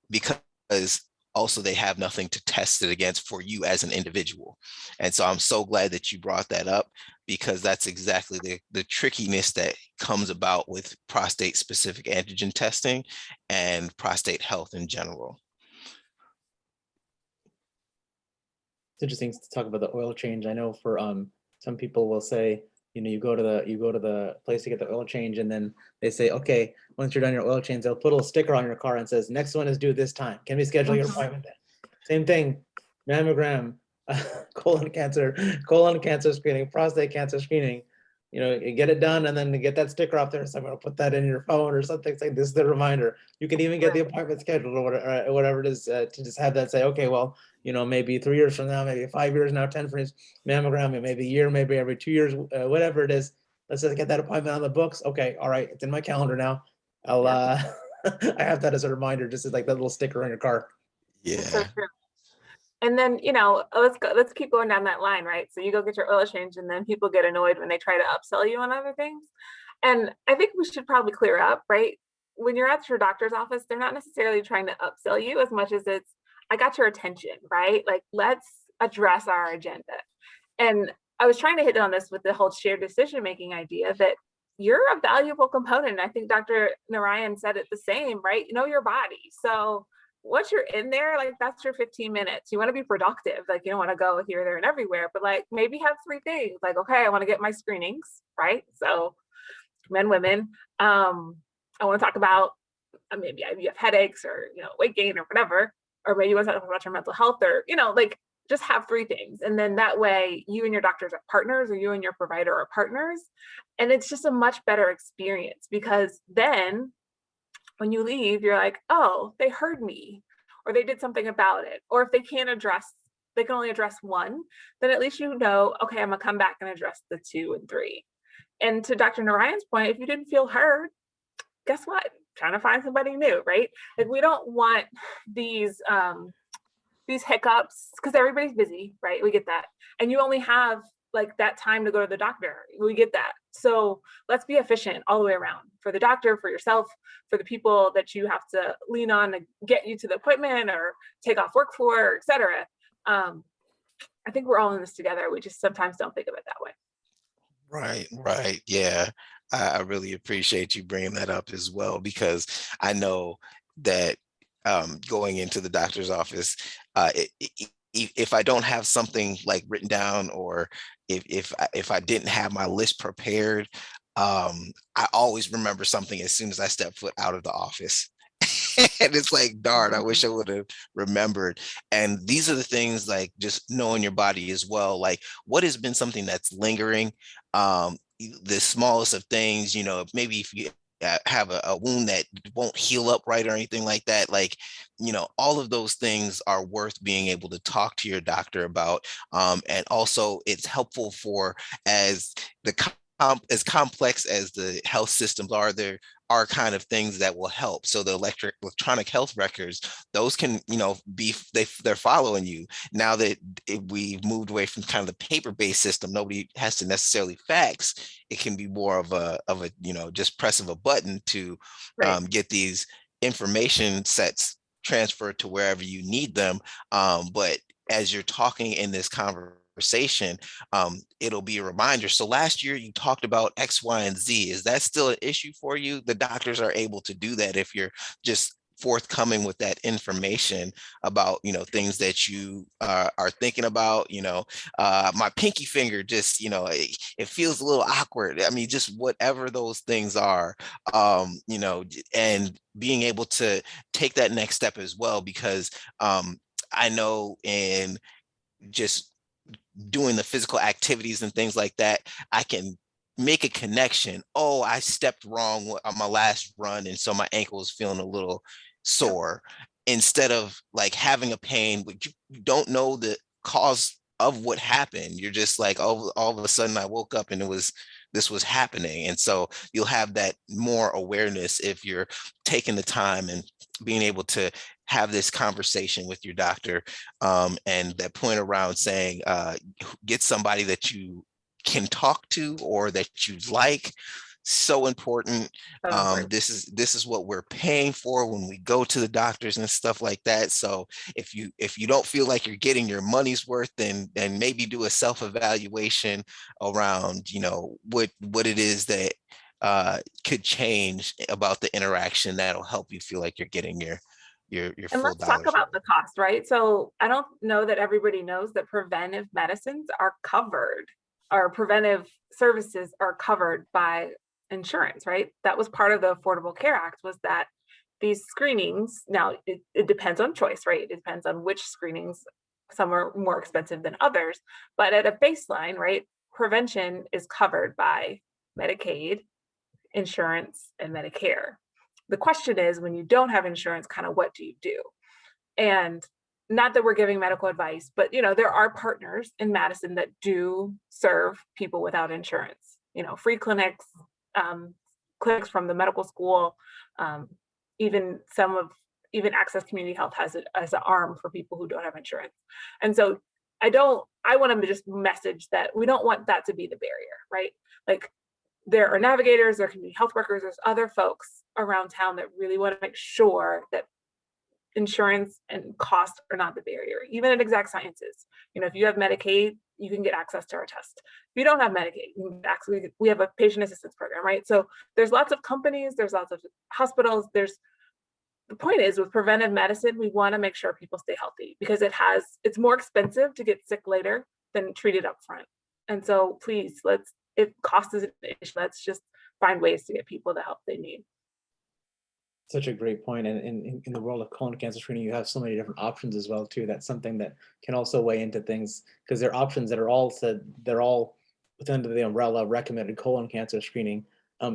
because also they have nothing to test it against for you as an individual. And so I'm so glad that you brought that up, because that's exactly the trickiness that comes about with prostate specific antigen testing and prostate health in general. It's interesting to talk about the oil change. I know for some people will say, you go to the place to get the oil change, and then they say, okay, once you're done your oil change, they'll put a little sticker on your car and says, next one is due this time. Can we schedule your appointment then? Same thing, mammogram, colon cancer screening, prostate cancer screening. You get it done, and then you get that sticker up there. So I'm going to put that in your phone or something. Say this is the reminder. You can even get the appointment scheduled or whatever it is, to just have that say, okay, well, maybe 3 years from now, maybe 5 years now, 10 for his mammogram, maybe a year, maybe every 2 years, whatever it is. Let's just get that appointment on the books. Okay, all right, it's in my calendar now. I'll I have that as a reminder, just as like that little sticker on your car. Yeah. So true. And then, let's keep going down that line, right? So you go get your oil change, and then people get annoyed when they try to upsell you on other things. And I think we should probably clear up, right? When you're at your doctor's office, they're not necessarily trying to upsell you as much as it's, I got your attention, right? Like, let's address our agenda. And I was trying to hit on this with the whole shared decision-making idea, that you're a valuable component. I think Dr. Narayan said it the same, right? You know your body. So once you're in there, like that's your 15 minutes. You want to be productive. Like you don't want to go here, there, and everywhere, but like maybe have three things. Like, okay, I want to get my screenings, right? So men, women. I want to talk about maybe you have headaches or weight gain or whatever, or maybe you want to talk about your mental health, or like just have three things, and then that way you and your doctors are partners, or you and your provider are partners, and it's just a much better experience, because then when you leave you're like, oh, they heard me, or they did something about it, or if they can only address one, then at least okay, I'm gonna come back and address the 2 and 3. And to Dr. Narayan's point, if you didn't feel heard, guess what? Trying to find somebody new, right? Like we don't want these hiccups, because everybody's busy, right? We get that. And you only have like that time to go to the doctor. We get that. So let's be efficient all the way around, for the doctor, for yourself, for the people that you have to lean on to get you to the appointment or take off work for, et cetera. I think we're all in this together. We just sometimes don't think of it that way. Right, right. Yeah. I really appreciate you bringing that up as well, because I know that going into the doctor's office, if I don't have something like written down, or if I didn't have my list prepared, I always remember something as soon as I step foot out of the office. And it's like, darn, I wish I would have remembered. And these are the things, like just knowing your body as well. Like, what has been something that's lingering? The smallest of things, maybe if you have a wound that won't heal up right or anything like that, like, all of those things are worth being able to talk to your doctor about. And also, it's helpful for, as the as complex as the health systems are, there are kind of things that will help. So the electronic health records, those can, they're following you now that we've moved away from kind of the paper-based system. Nobody has to necessarily fax. It can be more of a just press of a button to Right. get these information sets transferred to wherever you need them. But as you're talking in this conversation, it'll be a reminder. So last year you talked about X, Y, and Z. Is that still an issue for you? The doctors are able to do that if you're just forthcoming with that information about things that you are thinking about. My pinky finger just it feels a little awkward. I mean, just whatever those things are, and being able to take that next step as well, because I know in just doing the physical activities and things like that, I can make a connection. Oh, I stepped wrong on my last run, and so my ankle is feeling a little sore. Instead of like having a pain, but you don't know the cause of what happened. You're just like, oh, all of a sudden I woke up and this was happening. And so you'll have that more awareness if you're taking the time and being able to have this conversation with your doctor, and that point around saying, get somebody that you can talk to or that you like. So important. This is what we're paying for when we go to the doctors and stuff like that. So if you don't feel like you're getting your money's worth, then maybe do a self-evaluation around what it is that could change about the interaction that'll help you feel like you're getting your And full let's talk dollars about worth. the cost, right? So I don't know that everybody knows that preventive medicines are covered, or preventive services are covered by insurance, right? That was part of the Affordable Care Act, was that these screenings, now it depends on choice, right? It depends on which screenings. Some are more expensive than others, but at a baseline, right? Prevention is covered by Medicaid, insurance, and Medicare. The question is, when you don't have insurance, kind of what do you do? And not that we're giving medical advice, but there are partners in Madison that do serve people without insurance. Free clinics, clinics from the medical school, um, even Access Community Health has it as an arm for people who don't have insurance. And so I want to just message that we don't want that to be the barrier, right? Like, there are navigators, there are community health workers, there's other folks around town that really want to make sure that insurance and cost are not the barrier. Even at Exact Sciences, if you have Medicaid, you can get access to our test. If you don't have Medicaid, we have a patient assistance program, right? So there's lots of companies, there's lots of hospitals. The point is, with preventive medicine, we want to make sure people stay healthy, because it's more expensive to get sick later than treated up front. And so please, if cost is an issue, let's just find ways to get people the help they need. Such a great point. And in the world of colon cancer screening, you have so many different options as well too. That's something that can also weigh into things, because there are options that are all within the umbrella of recommended colon cancer screening.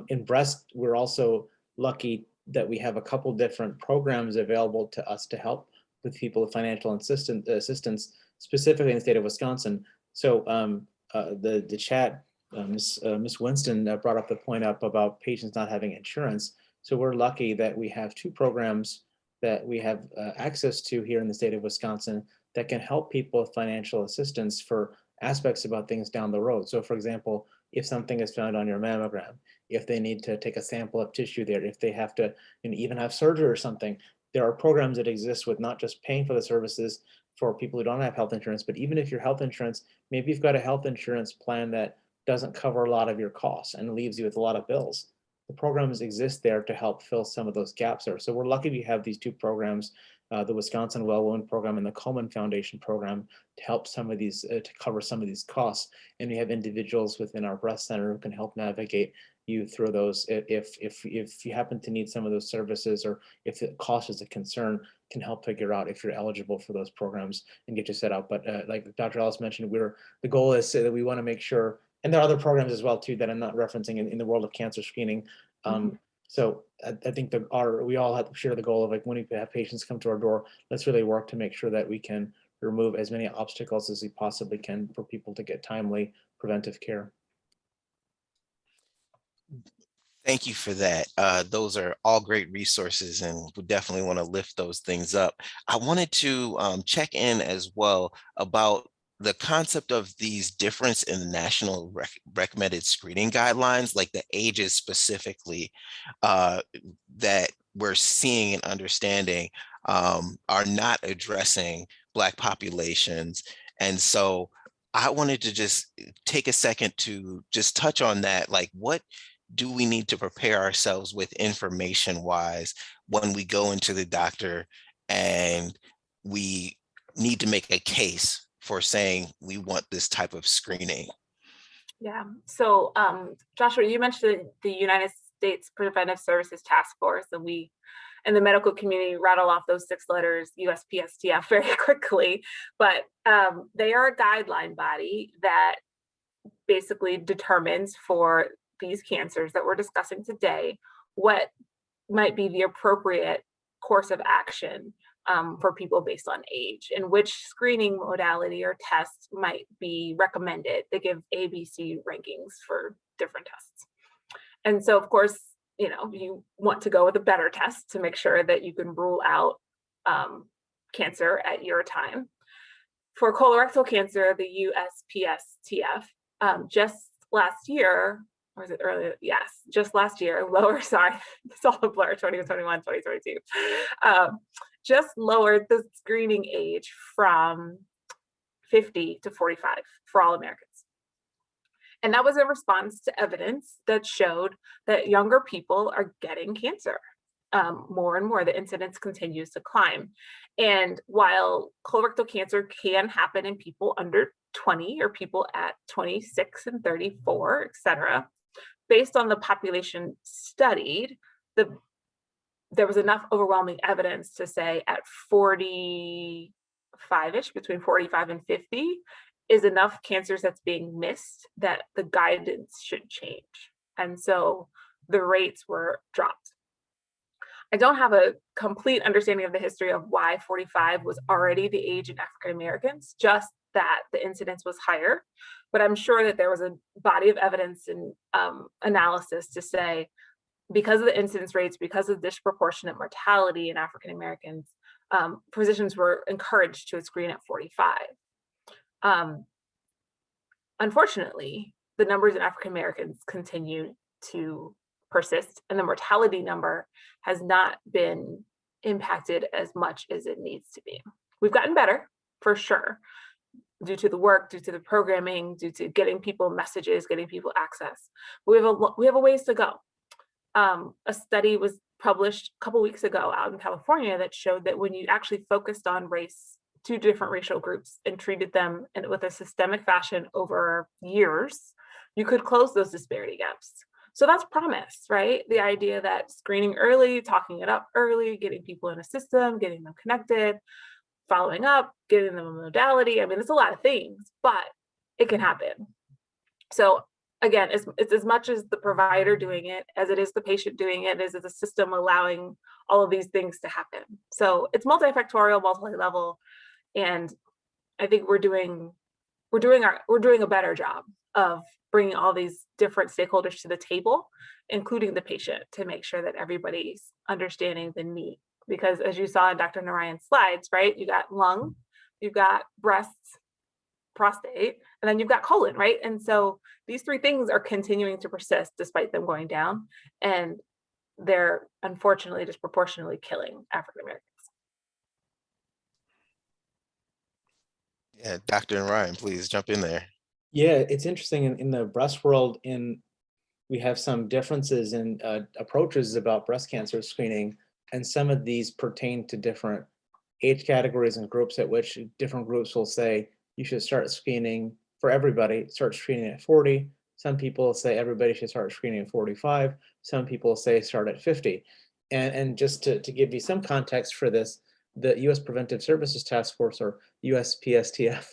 In breast, we're also lucky that we have a couple different programs available to us to help with people with financial assistance, specifically in the state of Wisconsin. So the chat, Ms. Winston brought up the point about patients not having insurance. So we're lucky that we have two programs that we have access to here in the state of Wisconsin that can help people with financial assistance for aspects about things down the road. So for example, if something is found on your mammogram, if they need to take a sample of tissue there, if they have to even have surgery or something, there are programs that exist with not just paying for the services for people who don't have health insurance, but even if your health insurance, maybe you've got a health insurance plan that doesn't cover a lot of your costs and leaves you with a lot of bills. The programs exist there to help fill some of those gaps there. So we're lucky we have these two programs, the Wisconsin Well Woman program and the Komen Foundation program, to help some of these, to cover some of these costs. And we have individuals within our breast center who can help navigate you through those if you happen to need some of those services, or if the cost is a concern, can help figure out if you're eligible for those programs and get you set up. But like Dr. Ellis mentioned, the goal is that we want to make sure, and there are other programs as well too that I'm not referencing in the world of cancer screening. So I think we all have to share the goal of, like, when we have patients come to our door, let's really work to make sure that we can remove as many obstacles as we possibly can for people to get timely preventive care. Thank you for that. Those are all great resources, and we definitely want to lift those things up. I wanted to check in as well about the concept of these difference in the national recommended screening guidelines, like the ages specifically that we're seeing and understanding are not addressing Black populations. And so I wanted to just take a second to just touch on that. Like, what do we need to prepare ourselves with information wise when we go into the doctor and we need to make a case for saying we want this type of screening? Yeah. So Joshua, you mentioned the United States Preventive Services Task Force, and we in the medical community rattle off those 6 letters, USPSTF, very quickly, but they are a guideline body that basically determines for these cancers that we're discussing today what might be the appropriate course of action for people based on age, and which screening modality or test might be recommended. They give ABC rankings for different tests. And so, of course, you want to go with a better test to make sure that you can rule out cancer at your time. For colorectal cancer, the USPSTF just last year, or is it earlier? Yes, just last year, it's all a blur, 2021, 2022, just lowered the screening age from 50 to 45 for all Americans. And that was in response to evidence that showed that younger people are getting cancer more and more. The incidence continues to climb. And while colorectal cancer can happen in people under 20 or people at 26 and 34, et cetera, based on the population studied, there was enough overwhelming evidence to say at 45-ish, between 45 and 50, is enough cancers that's being missed that the guidance should change. And so the rates were dropped. I don't have a complete understanding of the history of why 45 was already the age in African Americans, just that the incidence was higher. But I'm sure that there was a body of evidence and analysis to say, because of the incidence rates, because of disproportionate mortality in African Americans, physicians were encouraged to screen at 45. Unfortunately, the numbers in African Americans continue to persist, and the mortality number has not been impacted as much as it needs to be. We've gotten better, for sure, due to the work, due to the programming, due to getting people messages, getting people access. But we have a ways to go. A study was published a couple weeks ago out in California that showed that when you actually focused on race, two different racial groups, and treated them with a systemic fashion over years, you could close those disparity gaps. So that's promise, right? The idea that screening early, talking it up early, getting people in a system, getting them connected, following up, giving them a modality. I mean, it's a lot of things, but it can happen. So again, it's as much as the provider doing it as it is the patient doing it, as the system allowing all of these things to happen. So it's multifactorial, multi-level, and I think we're doing a better job of bringing all these different stakeholders to the table, including the patient, to make sure that everybody's understanding the need. Because as you saw in Dr. Narayan's slides, right, you got lung, you've got breasts, prostate, and then you've got colon, right? And so these three things are continuing to persist despite them going down, and they're unfortunately disproportionately killing African Americans. Yeah, Dr. Ryan, please jump in there. Yeah, it's interesting in the breast world. We have some differences in approaches about breast cancer screening, and some of these pertain to different age categories and groups, at which different groups will say you should start screening for everybody, start screening at 40. Some people say everybody should start screening at 45. Some people say start at 50. And just to give you some context for this, the U.S. Preventive Services Task Force, or USPSTF,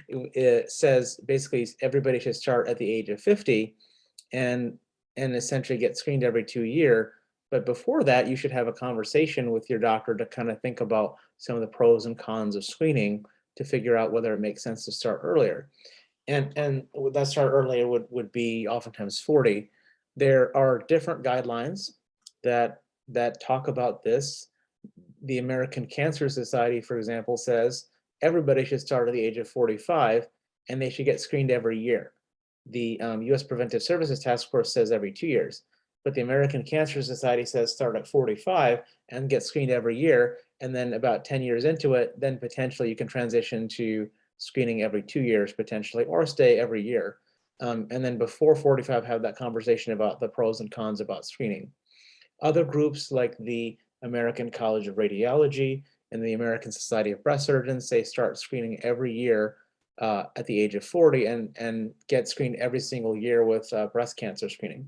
it says basically everybody should start at the age of 50 and essentially get screened every 2 years. But before that, you should have a conversation with your doctor to kind of think about some of the pros and cons of screening to figure out whether it makes sense to start earlier. And that start earlier would be oftentimes 40. There are different guidelines that talk about this. The American Cancer Society, for example, says everybody should start at the age of 45 and they should get screened every year. The U.S. Preventive Services Task Force says every 2 years, but the American Cancer Society says start at 45 and get screened every year. And then about 10 years into it, then potentially you can transition to screening every 2 years potentially, or stay every year. And then before 45, have that conversation about the pros and cons about screening. Other groups like the American College of Radiology and the American Society of Breast Surgeons say start screening every year at the age of 40 and get screened every single year with breast cancer screening.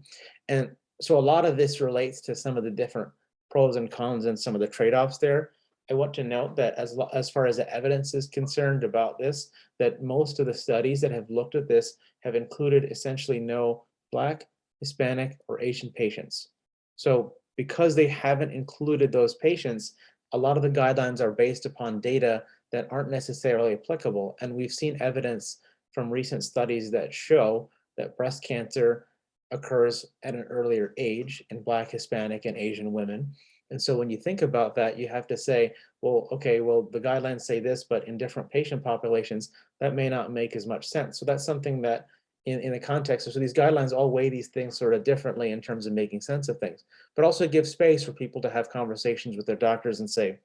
And so a lot of this relates to some of the different pros and cons and some of the trade-offs there. I want to note that as far as the evidence is concerned about this, that most of the studies that have looked at this have included essentially no Black, Hispanic, or Asian patients. So because they haven't included those patients, a lot of the guidelines are based upon data that aren't necessarily applicable. And we've seen evidence from recent studies that show that breast cancer occurs at an earlier age in Black, Hispanic, and Asian women. And so when you think about that, you have to say, well, okay, well, the guidelines say this, but in different patient populations, that may not make as much sense. So that's something that in the context of, so these guidelines all weigh these things sort of differently in terms of making sense of things, but also give space for people to have conversations with their doctors and say,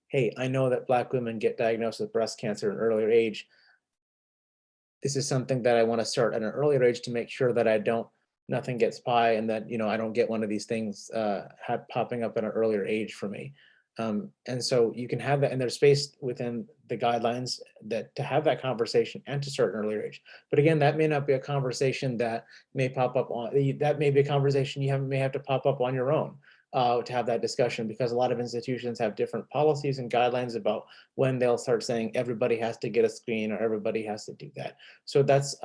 hey, I know that Black women get diagnosed with breast cancer at an earlier age. This is something that I want to start at an earlier age to make sure that nothing gets by, and that, I don't get one of these things popping up at an earlier age for me. And so you can have that, and there's space within the guidelines to have that conversation and to start an earlier age. But again, that may not be a conversation that may pop up that may be a conversation you may have to pop up on your own to have that discussion, because a lot of institutions have different policies and guidelines about when they'll start saying everybody has to get a screen or everybody has to do that. So that's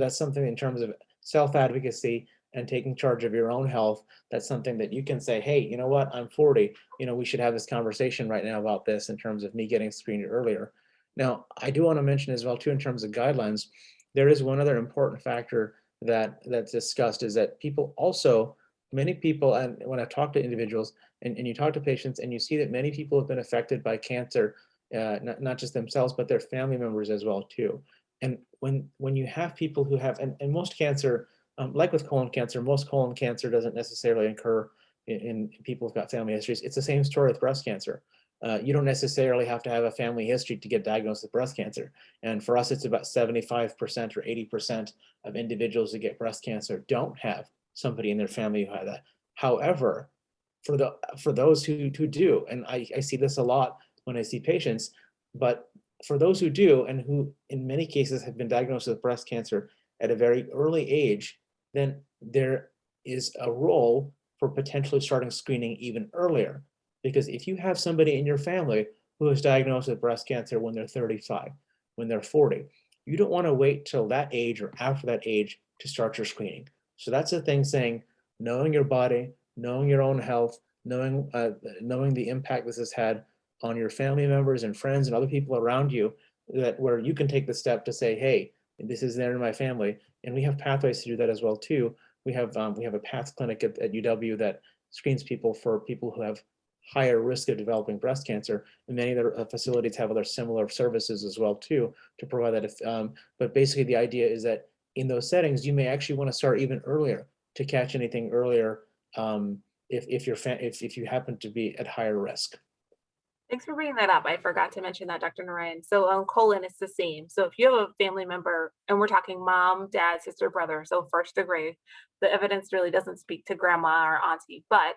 something in terms of self-advocacy and taking charge of your own health. That's something that you can say, hey, you know what, I'm 40, we should have this conversation right now about this in terms of me getting screened earlier. Now, I do want to mention as well too, in terms of guidelines, there is one other important factor that's discussed, is that many people, and when I talk to individuals and you talk to patients and you see that many people have been affected by cancer, not just themselves, but their family members as well too. And when you have people who have, and most cancer, like with colon cancer, most colon cancer doesn't necessarily occur in people who've got family histories. It's the same story with breast cancer. You don't necessarily have to have a family history to get diagnosed with breast cancer. And for us, it's about 75% or 80% of individuals who get breast cancer don't have somebody in their family who had that. However, for those who do, and I see this a lot when I see patients, but for those who do, and who in many cases have been diagnosed with breast cancer at a very early age, then there is a role for potentially starting screening even earlier. Because if you have somebody in your family who is diagnosed with breast cancer when they're 35, when they're 40, you don't want to wait till that age or after that age to start your screening. So that's the thing, saying, knowing your body, knowing your own health, knowing the impact this has had on your family members and friends and other people around you, that where you can take the step to say, hey, this is there in my family. And we have pathways to do that as well too. We have a PATH clinic at UW that screens people for people who have higher risk of developing breast cancer, and many other facilities have other similar services as well too to provide that. But basically, the idea is that in those settings, you may actually want to start even earlier to catch anything earlier if you happen to be at higher risk. Thanks for bringing that up. I forgot to mention that, Dr. Narayan. So on colon, it's the same. So if you have a family member, and we're talking mom, dad, sister, brother, so first degree, the evidence really doesn't speak to grandma or auntie. But,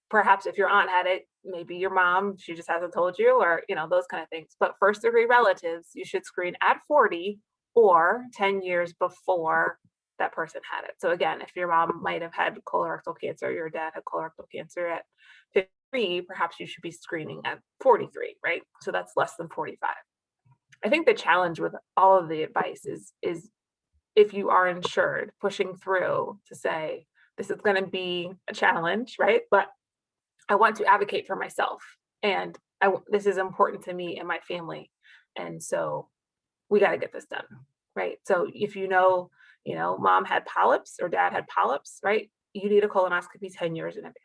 perhaps if your aunt had it, maybe your mom, she just hasn't told you, or, those kind of things. But first degree relatives, you should screen at 40 or 10 years before that person had it. So again, if your mom might have had colorectal cancer, your dad had colorectal cancer at 53, perhaps you should be screening at 43, right? So that's less than 45. I think the challenge with all of the advice is if you are insured, pushing through to say, this is going to be a challenge, right? But I want to advocate for myself, and this is important to me and my family. And so we got to get this done, right? So if mom had polyps or dad had polyps, right? You need a colonoscopy 10 years in advance.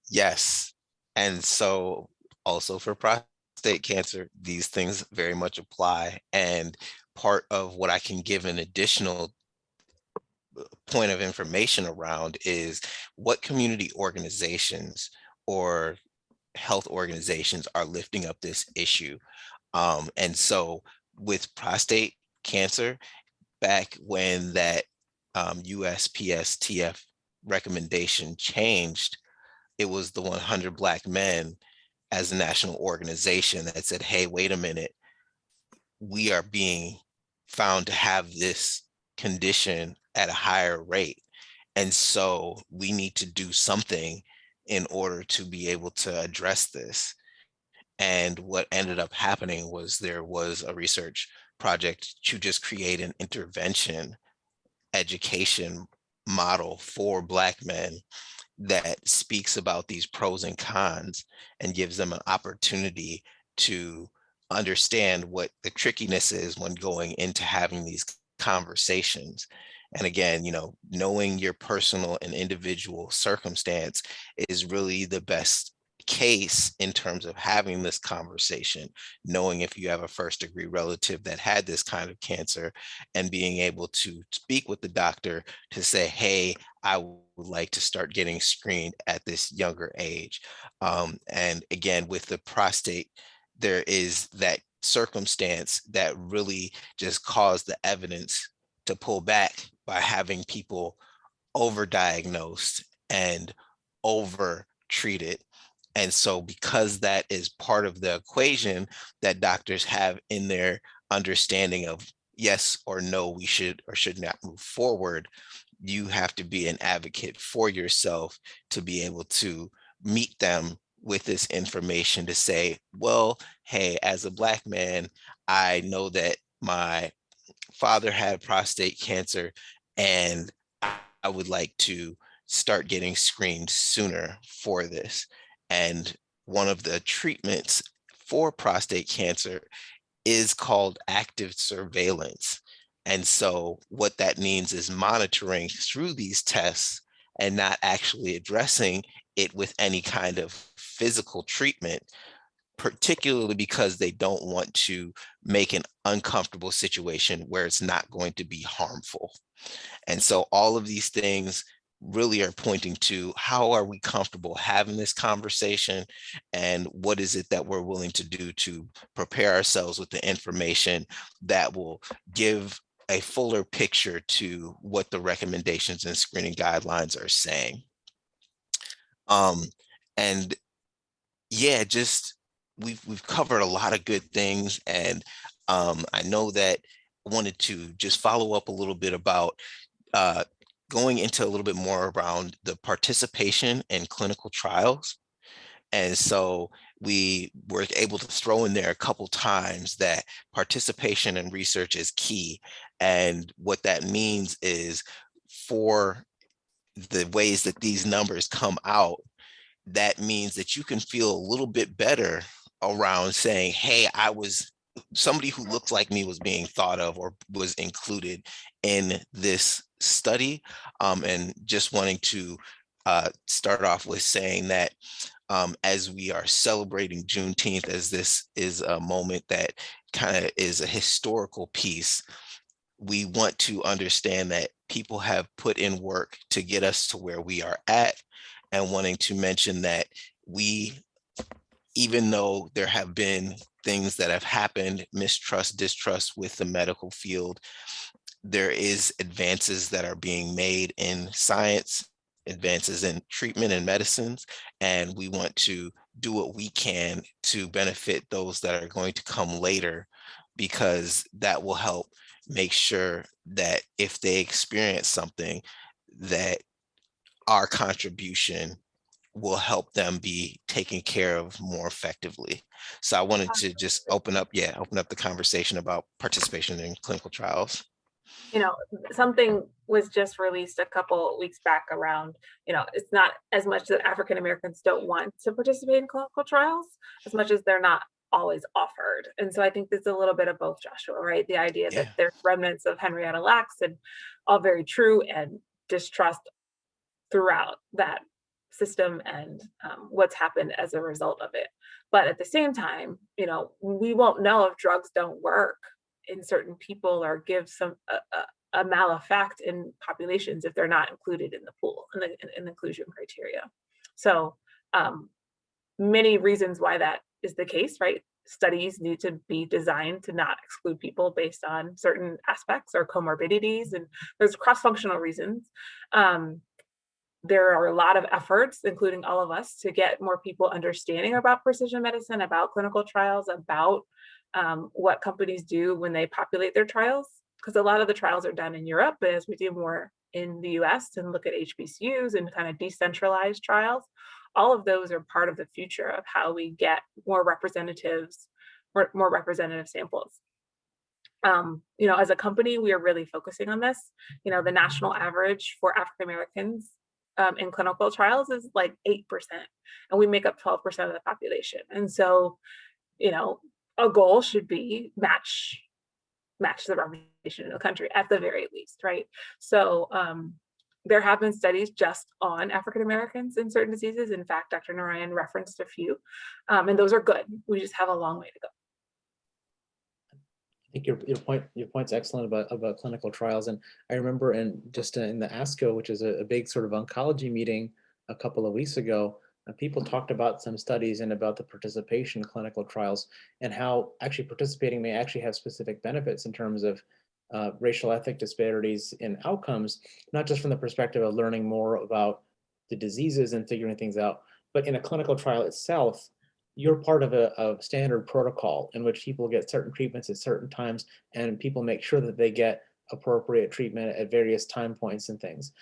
Yes. And so also for prostate cancer, these things very much apply. And part of what I can give an additional point of information around is what community organizations or health organizations are lifting up this issue. And so with prostate cancer, back when that USPSTF recommendation changed, it was the 100 Black men as a national organization that said, hey, wait a minute, we are being found to have this condition at a higher rate. And so we need to do something in order to be able to address this. And what ended up happening was there was a research project to just create an intervention education model for Black men that speaks about these pros and cons and gives them an opportunity to understand what the trickiness is when going into having these conversations. And again, knowing your personal and individual circumstance is really the best case in terms of having this conversation, knowing if you have a first degree relative that had this kind of cancer and being able to speak with the doctor to say, hey, I would like to start getting screened at this younger age. And again, with the prostate, there is that circumstance that really just caused the evidence to pull back by having people overdiagnosed and over treated. And so because that is part of the equation that doctors have in their understanding of yes or no, we should or should not move forward, you have to be an advocate for yourself to be able to meet them with this information to say, well, hey, as a Black man, I know that my father had prostate cancer and I would like to start getting screened sooner for this. And one of the treatments for prostate cancer is called active surveillance. And so what that means is monitoring through these tests and not actually addressing it with any kind of physical treatment, particularly because they don't want to make an uncomfortable situation where it's not going to be harmful. And so all of these things really are pointing to how are we comfortable having this conversation, and what is it that we're willing to do to prepare ourselves with the information that will give a fuller picture to what the recommendations and screening guidelines are saying. And yeah, just we've covered a lot of good things, and I know that I wanted to just follow up a little bit about uh, going into a little bit more around the participation in clinical trials. And so we were able to throw in there a couple times that participation in research is key. And what that means is, for the ways that these numbers come out, that means that you can feel a little bit better around saying, hey, somebody who looks like me was being thought of or was included in this study. And just wanting to start off with saying that as we are celebrating Juneteenth, as this is a moment that kind of is a historical piece, we want to understand that people have put in work to get us to where we are at, and wanting to mention that even though there have been things that have happened, mistrust, distrust with the medical field, there is advances that are being made in science, advances in treatment and medicines, and we want to do what we can to benefit those that are going to come later, because that will help make sure that if they experience something, that our contribution will help them be taken care of more effectively. So I wanted to just open up the conversation about participation in clinical trials. You know, something was just released a couple weeks back around, it's not as much that African Americans don't want to participate in clinical trials as much as they're not always offered. And so I think there's a little bit of both, Joshua, right? The idea that Yeah. there's remnants of Henrietta Lacks, and all very true, and distrust throughout that system, and what's happened as a result of it. But at the same time, we won't know if drugs don't work in certain people or give a malefactor in populations if they're not included in the pool, in the inclusion criteria. So many reasons why that is the case, right? Studies need to be designed to not exclude people based on certain aspects or comorbidities, and there's cross-functional reasons. There are a lot of efforts, including all of us, to get more people understanding about precision medicine, about clinical trials, about what companies do when they populate their trials, because a lot of the trials are done in Europe, but as we do more in the US and look at HBCUs and kind of decentralized trials, all of those are part of the future of how we get more representative samples. As a company, we are really focusing on this. The national average for African Americans in clinical trials is like 8%, and we make up 12% of the population. And so, a goal should be match the representation in the country at the very least, right? So there have been studies just on African Americans in certain diseases. In fact, Dr. Narayan referenced a few, and those are good. We just have a long way to go. I think your point's excellent about clinical trials. And I remember in the ASCO, which is a big sort of oncology meeting a couple of weeks ago, people talked about some studies and about the participation in clinical trials, and how actually participating may actually have specific benefits in terms of racial ethnic disparities in outcomes, not just from the perspective of learning more about the diseases and figuring things out, but in a clinical trial itself, you're part of a standard protocol in which people get certain treatments at certain times, and people make sure that they get appropriate treatment at various time points and things.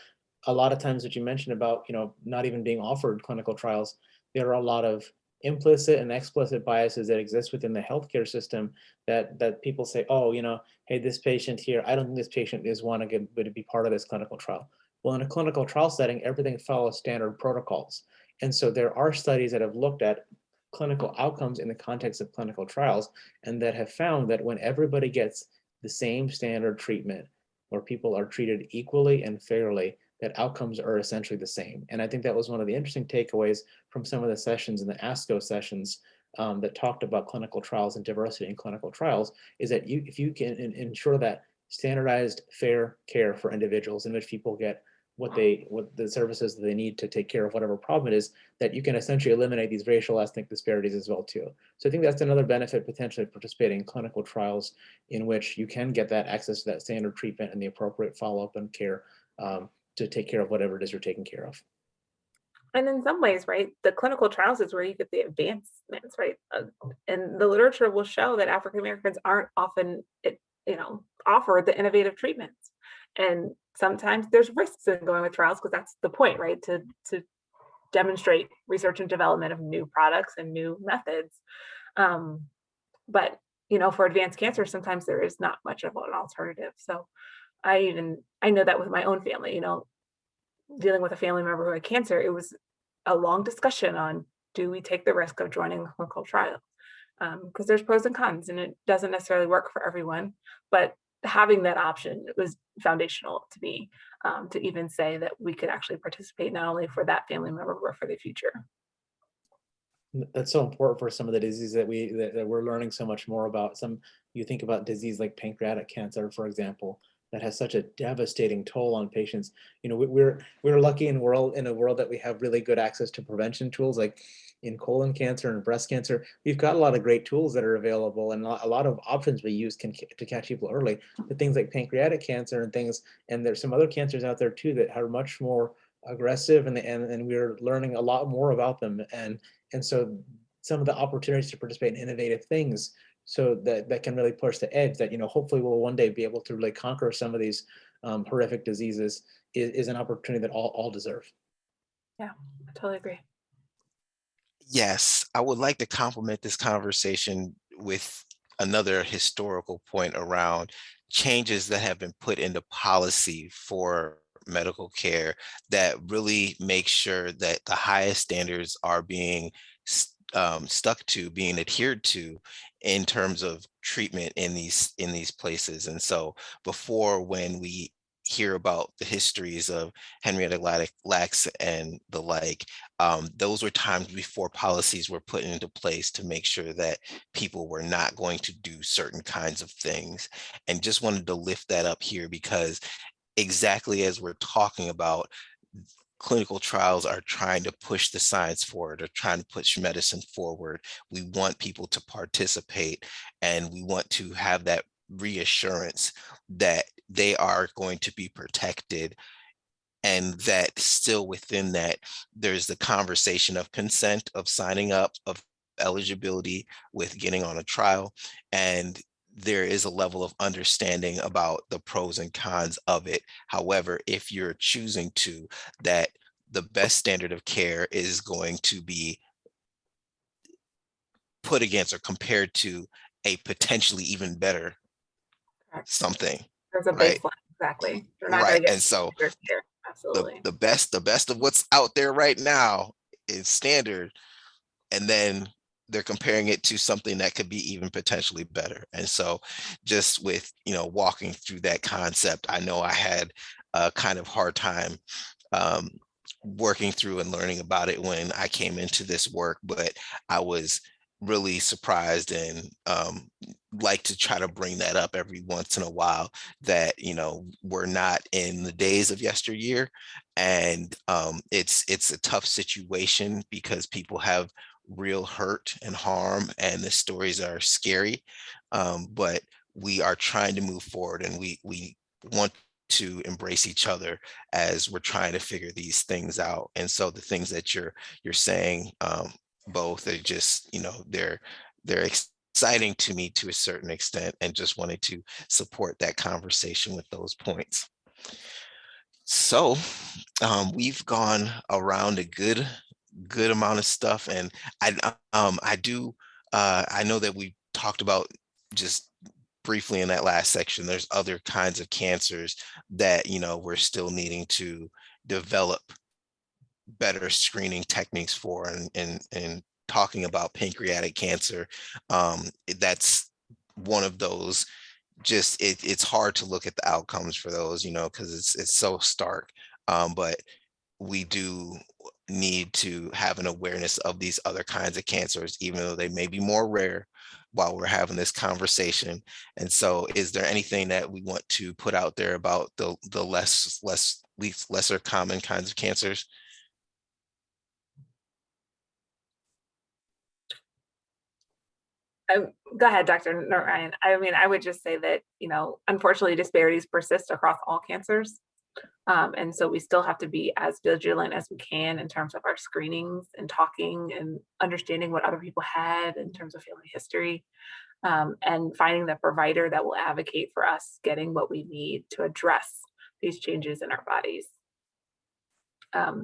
A lot of times what you mentioned about, not even being offered clinical trials, there are a lot of implicit and explicit biases that exist within the healthcare system that people say, oh, hey, this patient here, I don't think this patient is want to be part of this clinical trial. Well, in a clinical trial setting, everything follows standard protocols. And so there are studies that have looked at clinical outcomes in the context of clinical trials, and that have found that when everybody gets the same standard treatment, where people are treated equally and fairly, that outcomes are essentially the same. And I think that was one of the interesting takeaways from some of the sessions in the ASCO sessions, that talked about clinical trials and diversity in clinical trials, is that if you can ensure that standardized, fair care for individuals in which people get what the services that they need to take care of whatever problem it is, that you can essentially eliminate these racial ethnic disparities as well too. So I think that's another benefit potentially of participating in clinical trials in which you can get that access to that standard treatment and the appropriate follow-up and care to take care of whatever it is you're taking care of. And in some ways, right, the clinical trials is where you get the advancements, right? And the literature will show that African Americans aren't often, offered the innovative treatments. And sometimes there's risks in going with trials because that's the point, right? To demonstrate research and development of new products and new methods. Um, but for advanced cancer, sometimes there is not much of an alternative. So I know that with my own family, dealing with a family member who had cancer, it was a long discussion on, do we take the risk of joining a clinical trial? Because there's pros and cons, and it doesn't necessarily work for everyone. But having that option was foundational to me, to even say that we could actually participate not only for that family member, but for the future. That's so important for some of the diseases that we're learning so much more about. You think about disease like pancreatic cancer, for example, that has such a devastating toll on patients. We're lucky in a world that we have really good access to prevention tools, like in colon cancer and breast cancer. We've got a lot of great tools that are available and a lot of options we use to catch people early. But things like pancreatic cancer and there's some other cancers out there too that are much more aggressive, and we're learning a lot more about them. And so some of the opportunities to participate in innovative things so that can really push the edge that, hopefully we'll one day be able to really conquer some of these horrific diseases is an opportunity that all deserve. Yeah, I totally agree. Yes, I would like to complement this conversation with another historical point around changes that have been put into policy for medical care that really make sure that the highest standards are being stuck to, being adhered to in terms of treatment in these places. And so before, when we hear about the histories of Henrietta Lacks and the like, those were times before policies were put into place to make sure that people were not going to do certain kinds of things. And just wanted to lift that up here because exactly as we're talking about, clinical trials are trying to push the science forward, or trying to push medicine forward. We want people to participate, and we want to have that reassurance that they are going to be protected, and that still within that, there's the conversation of consent, of signing up, of eligibility with getting on a trial. And there is a level of understanding about the pros and cons of it. However, if you're choosing to, that the best standard of care is going to be put against or compared to a potentially even better Correct. something, There's a right? baseline, exactly. They're not Right. going to And get so better care. the Absolutely. the best of what's out there right now is standard, and then they're comparing it to something that could be even potentially better. And so just with walking through that concept, I know I had a kind of hard time um, working through and learning about it when I came into this work, but I was really surprised, and like to try to bring that up every once in a while, that we're not in the days of yesteryear, and it's a tough situation because people have real hurt and harm, and the stories are scary, but we are trying to move forward, and we want to embrace each other as we're trying to figure these things out. And so the things that you're saying, both are just they're exciting to me to a certain extent, and just wanted to support that conversation with those points. So we've gone around a good amount of stuff, and I know that we talked about, just briefly in that last section, there's other kinds of cancers that we're still needing to develop better screening techniques for, and talking about pancreatic cancer, that's one of those. Just it's hard to look at the outcomes for those, because it's so stark, but we do need to have an awareness of these other kinds of cancers, even though they may be more rare, while we're having this conversation. And so is there anything that we want to put out there about the lesser common kinds of cancers? Go ahead, Dr. Ryan. I mean, I would just say that, unfortunately, disparities persist across all cancers. And so we still have to be as vigilant as we can in terms of our screenings and talking and understanding what other people had in terms of family history, and finding the provider that will advocate for us getting what we need to address these changes in our bodies.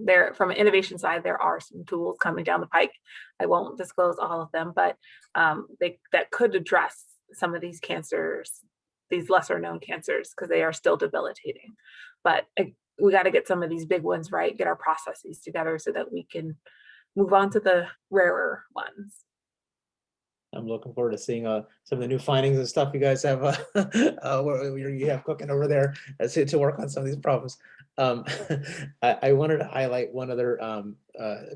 There, from an innovation side, there are some tools coming down the pike. I won't disclose all of them, but that could address some of these cancers, these lesser known cancers, because they are still debilitating. But we got to get some of these big ones right, get our processes together so that we can move on to the rarer ones. I'm looking forward to seeing some of the new findings and stuff you guys have where you have cooking over there to work on some of these problems. I wanted to highlight one other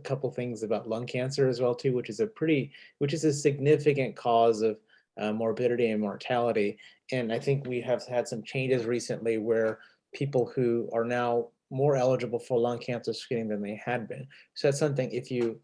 couple things about lung cancer as well too, which is a significant cause of morbidity and mortality. And I think we have had some changes recently where people who are now more eligible for lung cancer screening than they had been. So that's something, if you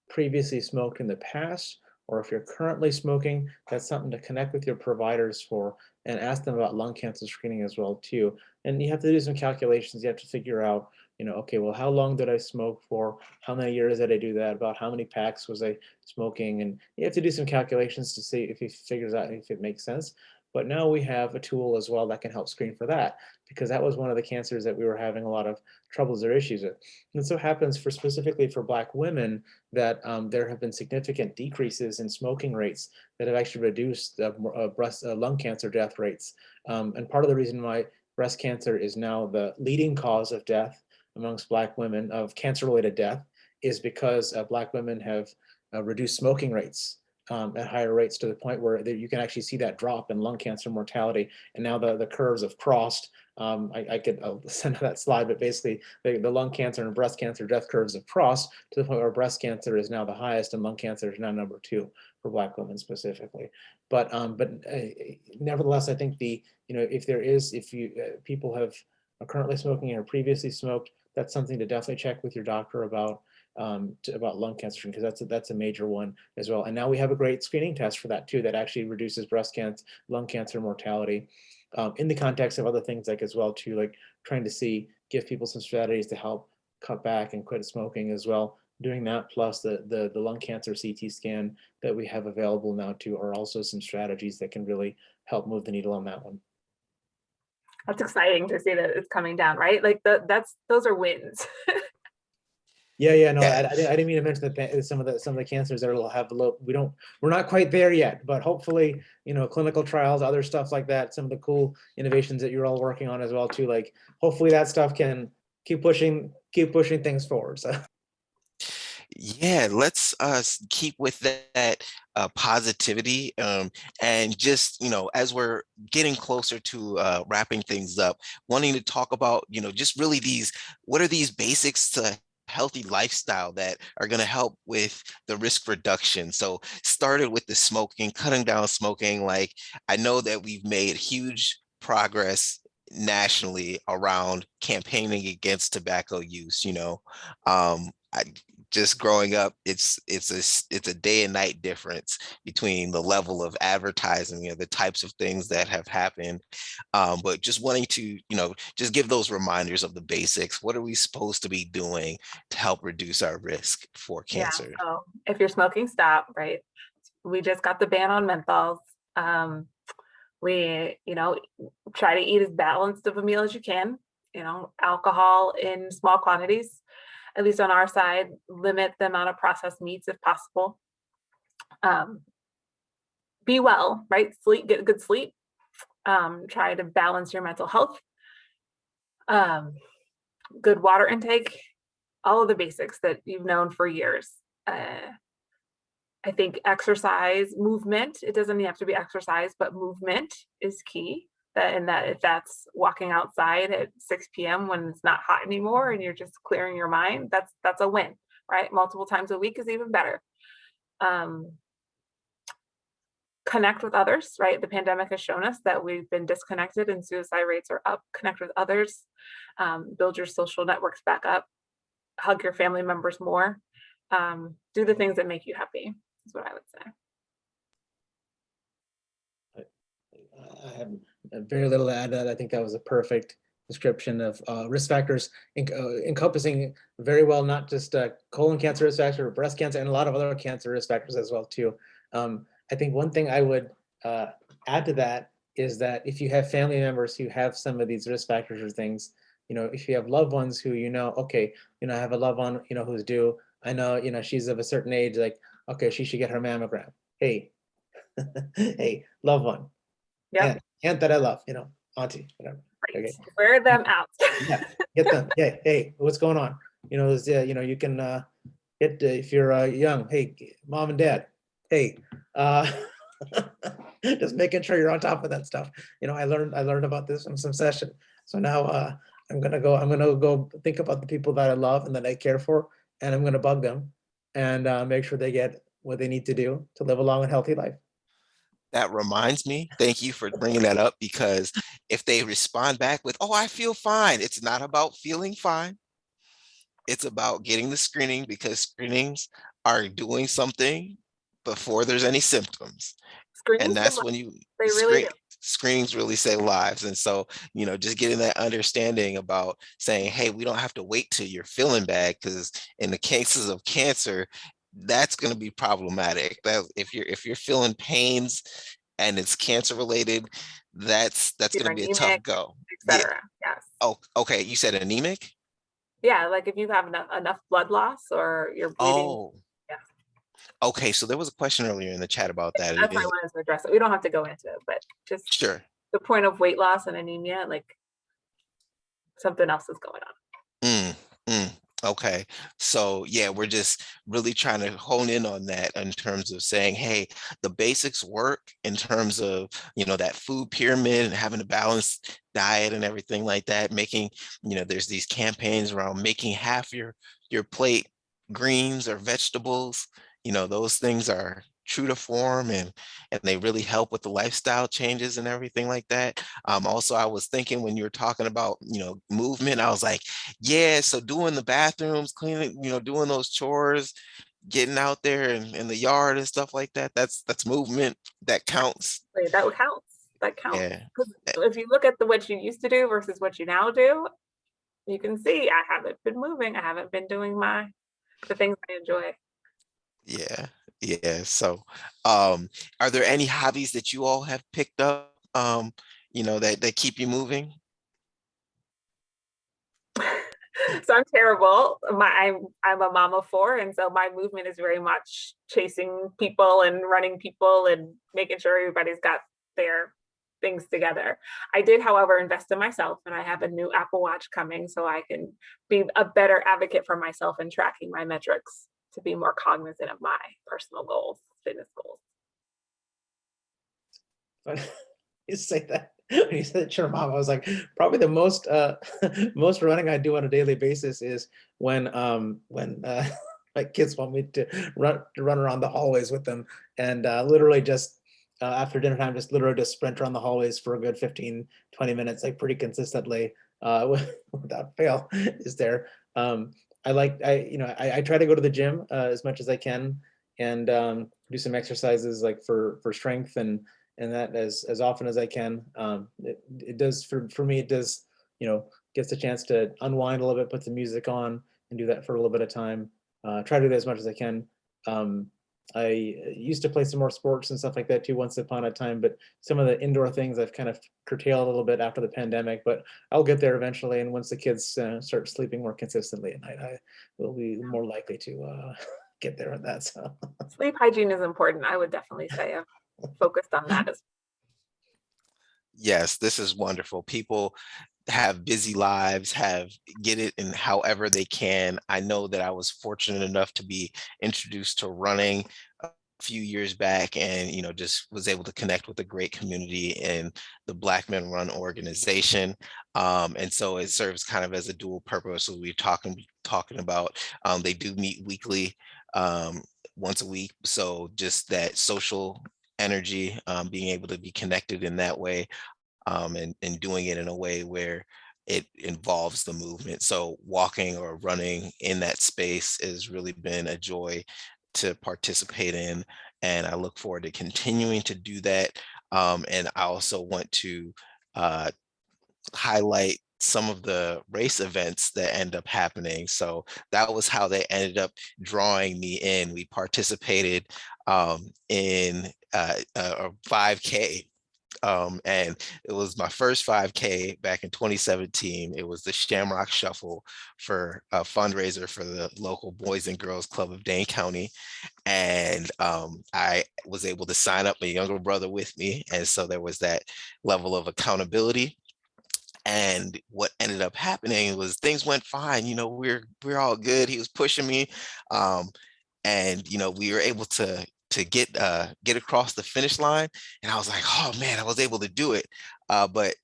previously smoked in the past, or if you're currently smoking, that's something to connect with your providers for and ask them about lung cancer screening as well too. And you have to do some calculations. You have to figure out, okay, well, how long did I smoke for? How many years did I do that? About how many packs was I smoking? And you have to do some calculations to see if it figures out if it makes sense. But now we have a tool as well that can help screen for that, because that was one of the cancers that we were having a lot of troubles or issues with. And so happens specifically for Black women that there have been significant decreases in smoking rates that have actually reduced lung cancer death rates. And part of the reason why breast cancer is now the leading cause of death amongst Black women, of cancer-related death, is because Black women have reduced smoking rates at higher rates, to the point where you can actually see that drop in lung cancer mortality. And now the curves have crossed. I could send that slide, but basically the lung cancer and breast cancer death curves have crossed to the point where breast cancer is now the highest and lung cancer is now number 2 for Black women specifically. But nevertheless, I think if people are currently smoking or previously smoked, that's something to definitely check with your doctor about lung cancer, because that's a major one as well. And now we have a great screening test for that too, that actually reduces breast cancer, lung cancer mortality, in the context of other things like as well too, like trying to give people some strategies to help cut back and quit smoking as well. Doing that plus the lung cancer CT scan that we have available now too are also some strategies that can really help move the needle on that one. That's exciting to see that it's coming down, right? Like those are wins. Yeah, no, Yeah. I didn't mean to mention that some of the cancers that will have we're not quite there yet, but hopefully, clinical trials, other stuff like that, some of the cool innovations that you're all working on as well too, like hopefully that stuff can keep pushing things forward. So Yeah, let's keep with that positivity, and just as we're getting closer to wrapping things up, wanting to talk about just really what are these basics to healthy lifestyle that are going to help with the risk reduction. So started with the smoking, cutting down smoking. Like, I know that we've made huge progress nationally around campaigning against tobacco use. I just growing up, it's a day and night difference between the level of advertising, the types of things that have happened. But just wanting to, just give those reminders of the basics. What are we supposed to be doing to help reduce our risk for cancer? Yeah, so if you're smoking, stop, right? We just got the ban on menthols. We, try to eat as balanced of a meal as you can, alcohol in small quantities, at least on our side, limit the amount of processed meats if possible. Be well, right? Sleep, get good sleep. Try to balance your mental health. Good water intake, all of the basics that you've known for years. I think exercise, movement, it doesn't have to be exercise, but movement is key. And that if that's walking outside at 6 p.m. when it's not hot anymore and you're just clearing your mind, that's a win, right? Multiple times a week is even better. Connect with others, right? The pandemic has shown us that we've been disconnected and suicide rates are up. Connect with others, build your social networks back up, hug your family members more, do the things that make you happy, is what I would say. I have very little to add to that. I think that was a perfect description of risk factors, encompassing very well, not just colon cancer risk factor, breast cancer, and a lot of other cancer risk factors as well too. I think one thing I would add to that is that if you have family members who have some of these risk factors or things, if you have loved ones who, okay, I have a loved one, who's due, I know, she's of a certain age, like, okay, she should get her mammogram. Hey, hey, loved one, Yep. aunt that I love, auntie, whatever. Right. Okay. Wear them out. Yeah, get them. Hey, what's going on? You can get if you're young. Hey, mom and dad. Hey, just making sure you're on top of that stuff. I learned about this from some session. So now I'm gonna go think about the people that I love and that I care for, and I'm gonna bug them and make sure they get what they need to do to live a long and healthy life. That reminds me, thank you for bringing that up, because if they respond back with, oh, I feel fine, it's not about feeling fine. It's about getting the screening, because screenings are doing something before there's any symptoms. And Screens, that's when you they really do. screenings really save lives. And so, just getting that understanding about saying, hey, we don't have to wait till you're feeling bad, because in the cases of cancer, that's going to be problematic. That if you're feeling pains and it's cancer related, that's You're going to be a tough anemic, go. Yeah. etc. Yes. Oh, okay. You said anemic? Yeah, like if you have enough blood loss or you're bleeding. Oh, Yeah, okay. So there was a question earlier in the chat about that. that's why I wanted to address it. We don't have to go into it, but just Sure. the point of weight loss and anemia, like something else is going on. Mm, mm, okay. So yeah, we're just really trying to hone in on that in terms of saying, hey, the basics work in terms of, that food pyramid and having a balanced diet and everything like that, making, there's these campaigns around making half your plate greens or vegetables. Those things are true to form, and they really help with the lifestyle changes and everything like that. Also, I was thinking when you were talking about, movement, I was like, yeah, so doing the bathrooms, cleaning, doing those chores, getting out there in the yard and stuff like that, that's movement that counts. Wait, that counts. That counts. Yeah. Because if you look at what you used to do versus what you now do, you can see I haven't been moving. I haven't been doing the things I enjoy. Yeah. Yeah. So, are there any hobbies that you all have picked up, that keep you moving? So I'm terrible. I'm a mom of four, and so my movement is very much chasing people and running people and making sure everybody's got their things together. I did, however, invest in myself, and I have a new Apple Watch coming, so I can be a better advocate for myself in tracking my metrics to be more cognizant of my personal goals, fitness goals. But you say that when you said your mom, I was like, probably the most most running I do on a daily basis is when my kids want me to run around the hallways with them, and literally just after dinner time, just literally just sprint around the hallways for a good 15-20 minutes, like pretty consistently, without fail. Is there? I try to go to the gym as much as I can, and do some exercises like for strength and that as often as I can. It does for me. It does, gets a chance to unwind a little bit, put the music on, and do that for a little bit of time. Try to do that as much as I can. I used to play some more sports and stuff like that too once upon a time, but some of the indoor things I've kind of curtailed a little bit after the pandemic, but I'll get there eventually. And once the kids start sleeping more consistently at night, I will be more likely to get there on that. So Sleep hygiene is important. I would definitely say I've focused on that as Yes, this is wonderful. People have busy lives, get it in however they can. I know that I was fortunate enough to be introduced to running few years back, and just was able to connect with a great community in the Black Men Run organization. And so it serves kind of as a dual purpose. So we're talking about, they do meet weekly, once a week. So just that social energy, being able to be connected in that way, and doing it in a way where it involves the movement. So walking or running in that space has really been a joy to participate in. And I look forward to continuing to do that. And I also want to uh, highlight some of the race events that end up happening. So that was how they ended up drawing me in. We participated in a 5K, and it was my first 5K back in 2017. It was the Shamrock Shuffle for a fundraiser for the local Boys and Girls Club of Dane County. And I was able to sign up my younger brother with me. And so there was that level of accountability. And what ended up happening was things went fine. We're all good. He was pushing me. Um, and we were able to get across the finish line, and I was like, oh man, I was able to do it. But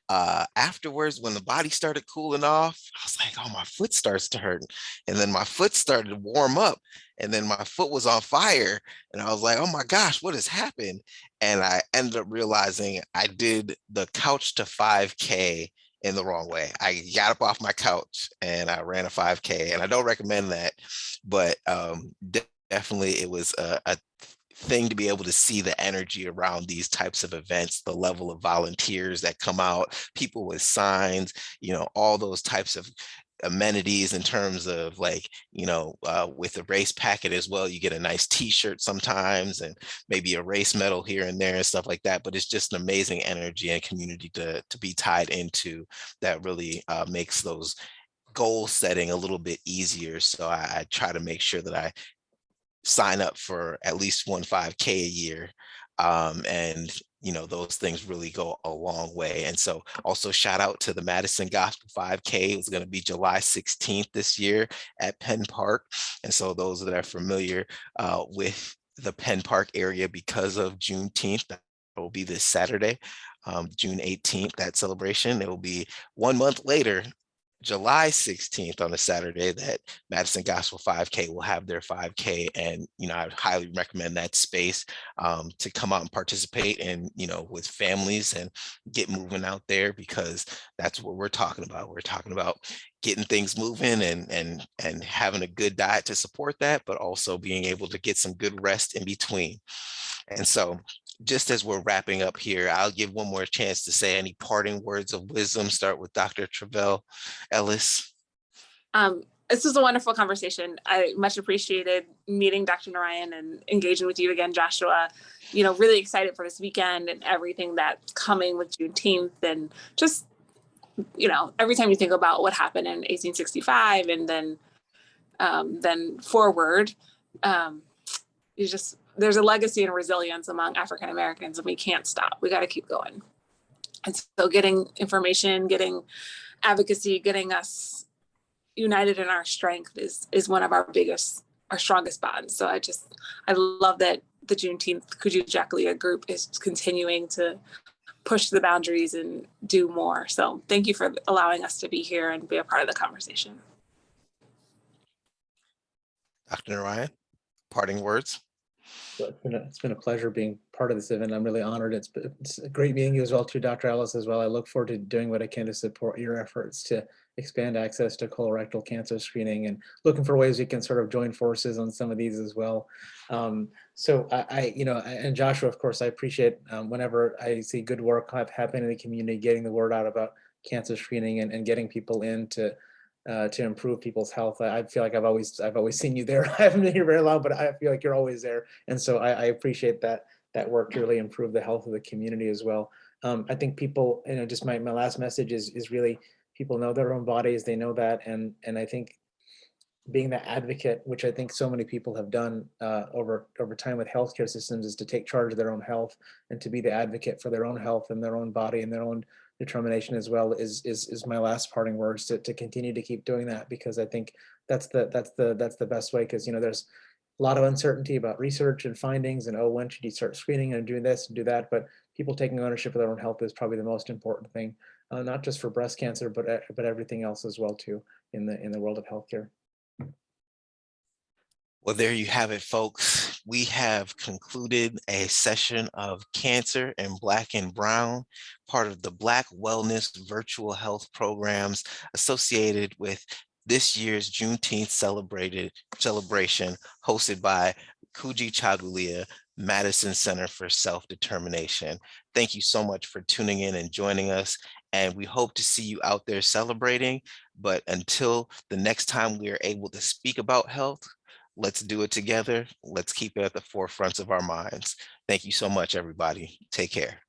afterwards, when the body started cooling off, I was like, oh, my foot starts to hurt. And then my foot started to warm up, and then my foot was on fire. And I was like, oh my gosh, what has happened? And I ended up realizing I did the couch to 5K in the wrong way. I got up off my couch and I ran a 5K, and I don't recommend that, but definitely it was a thing to be able to see the energy around these types of events, the level of volunteers that come out, people with signs, all those types of amenities in terms of like, with the race packet as well, you get a nice t-shirt sometimes, and maybe a race medal here and there and stuff like that. But it's just an amazing energy and community to be tied into, that really makes those goal setting a little bit easier. So I try to make sure that I sign up for at least one 5K a year. And those things really go a long way. And so also shout out to the Madison Gospel 5K. It was going to be July 16th this year at Penn Park. And so those that are familiar with the Penn Park area, because of Juneteenth, that will be this Saturday, June 18th, that celebration. It will be 1 month later, July 16th, on a Saturday, that Madison Gospel 5K will have their 5K. And, I would highly recommend that space to come out and participate, and, with families, and get moving out there, because that's what we're talking about. We're talking about getting things moving, and having a good diet to support that, but also being able to get some good rest in between. And so, just as we're wrapping up here, I'll give one more chance to say any parting words of wisdom. Start with Dr. Travell Ellis. This was a wonderful conversation. I much appreciated meeting Dr. Narayan and engaging with you again, Joshua. Really excited for this weekend and everything that's coming with Juneteenth. And just, every time you think about what happened in 1865 and then forward, there's a legacy and resilience among African Americans, and we can't stop. We got to keep going. And so getting information, getting advocacy, getting us united in our strength is one of our strongest bonds. So I love that the Juneteenth Kujichagulia group is continuing to push the boundaries and do more. So thank you for allowing us to be here and be a part of the conversation. Dr. Narayan, parting words. So it's been a pleasure being part of this event. I'm really honored. It's great meeting you as well, too, Dr. Ellis, as well. I look forward to doing what I can to support your efforts to expand access to colorectal cancer screening, and looking for ways we can sort of join forces on some of these as well. So and Joshua, of course, I appreciate whenever I see good work happening in the community, getting the word out about cancer screening, and getting people in to improve people's health. I feel like I've always seen you there. I haven't been here very long, but I feel like you're always there. And so I appreciate that work to really improve the health of the community as well. I think people, just my last message is really, people know their own bodies, they know that. And I think being the advocate, which I think so many people have done over time with healthcare systems, is to take charge of their own health, and to be the advocate for their own health and their own body and their own determination as well, is my last parting words, to continue to keep doing that, because I think that's the best way. Because there's lot of uncertainty about research and findings and, oh, when should you start screening and doing this and do that? But people taking ownership of their own health is probably the most important thing, not just for breast cancer, but everything else as well too in the world of healthcare. Well, there you have it, folks. We have concluded a session of Cancer in Black and Brown, part of the Black Wellness Virtual Health Programs associated with this year's Juneteenth celebration hosted by Kuji Chagulia Madison Center for Self-Determination. Thank you so much for tuning in and joining us, and we hope to see you out there celebrating. But until the next time we are able to speak about health, let's do it together. Let's keep it at the forefront of our minds. Thank you so much, everybody. Take care.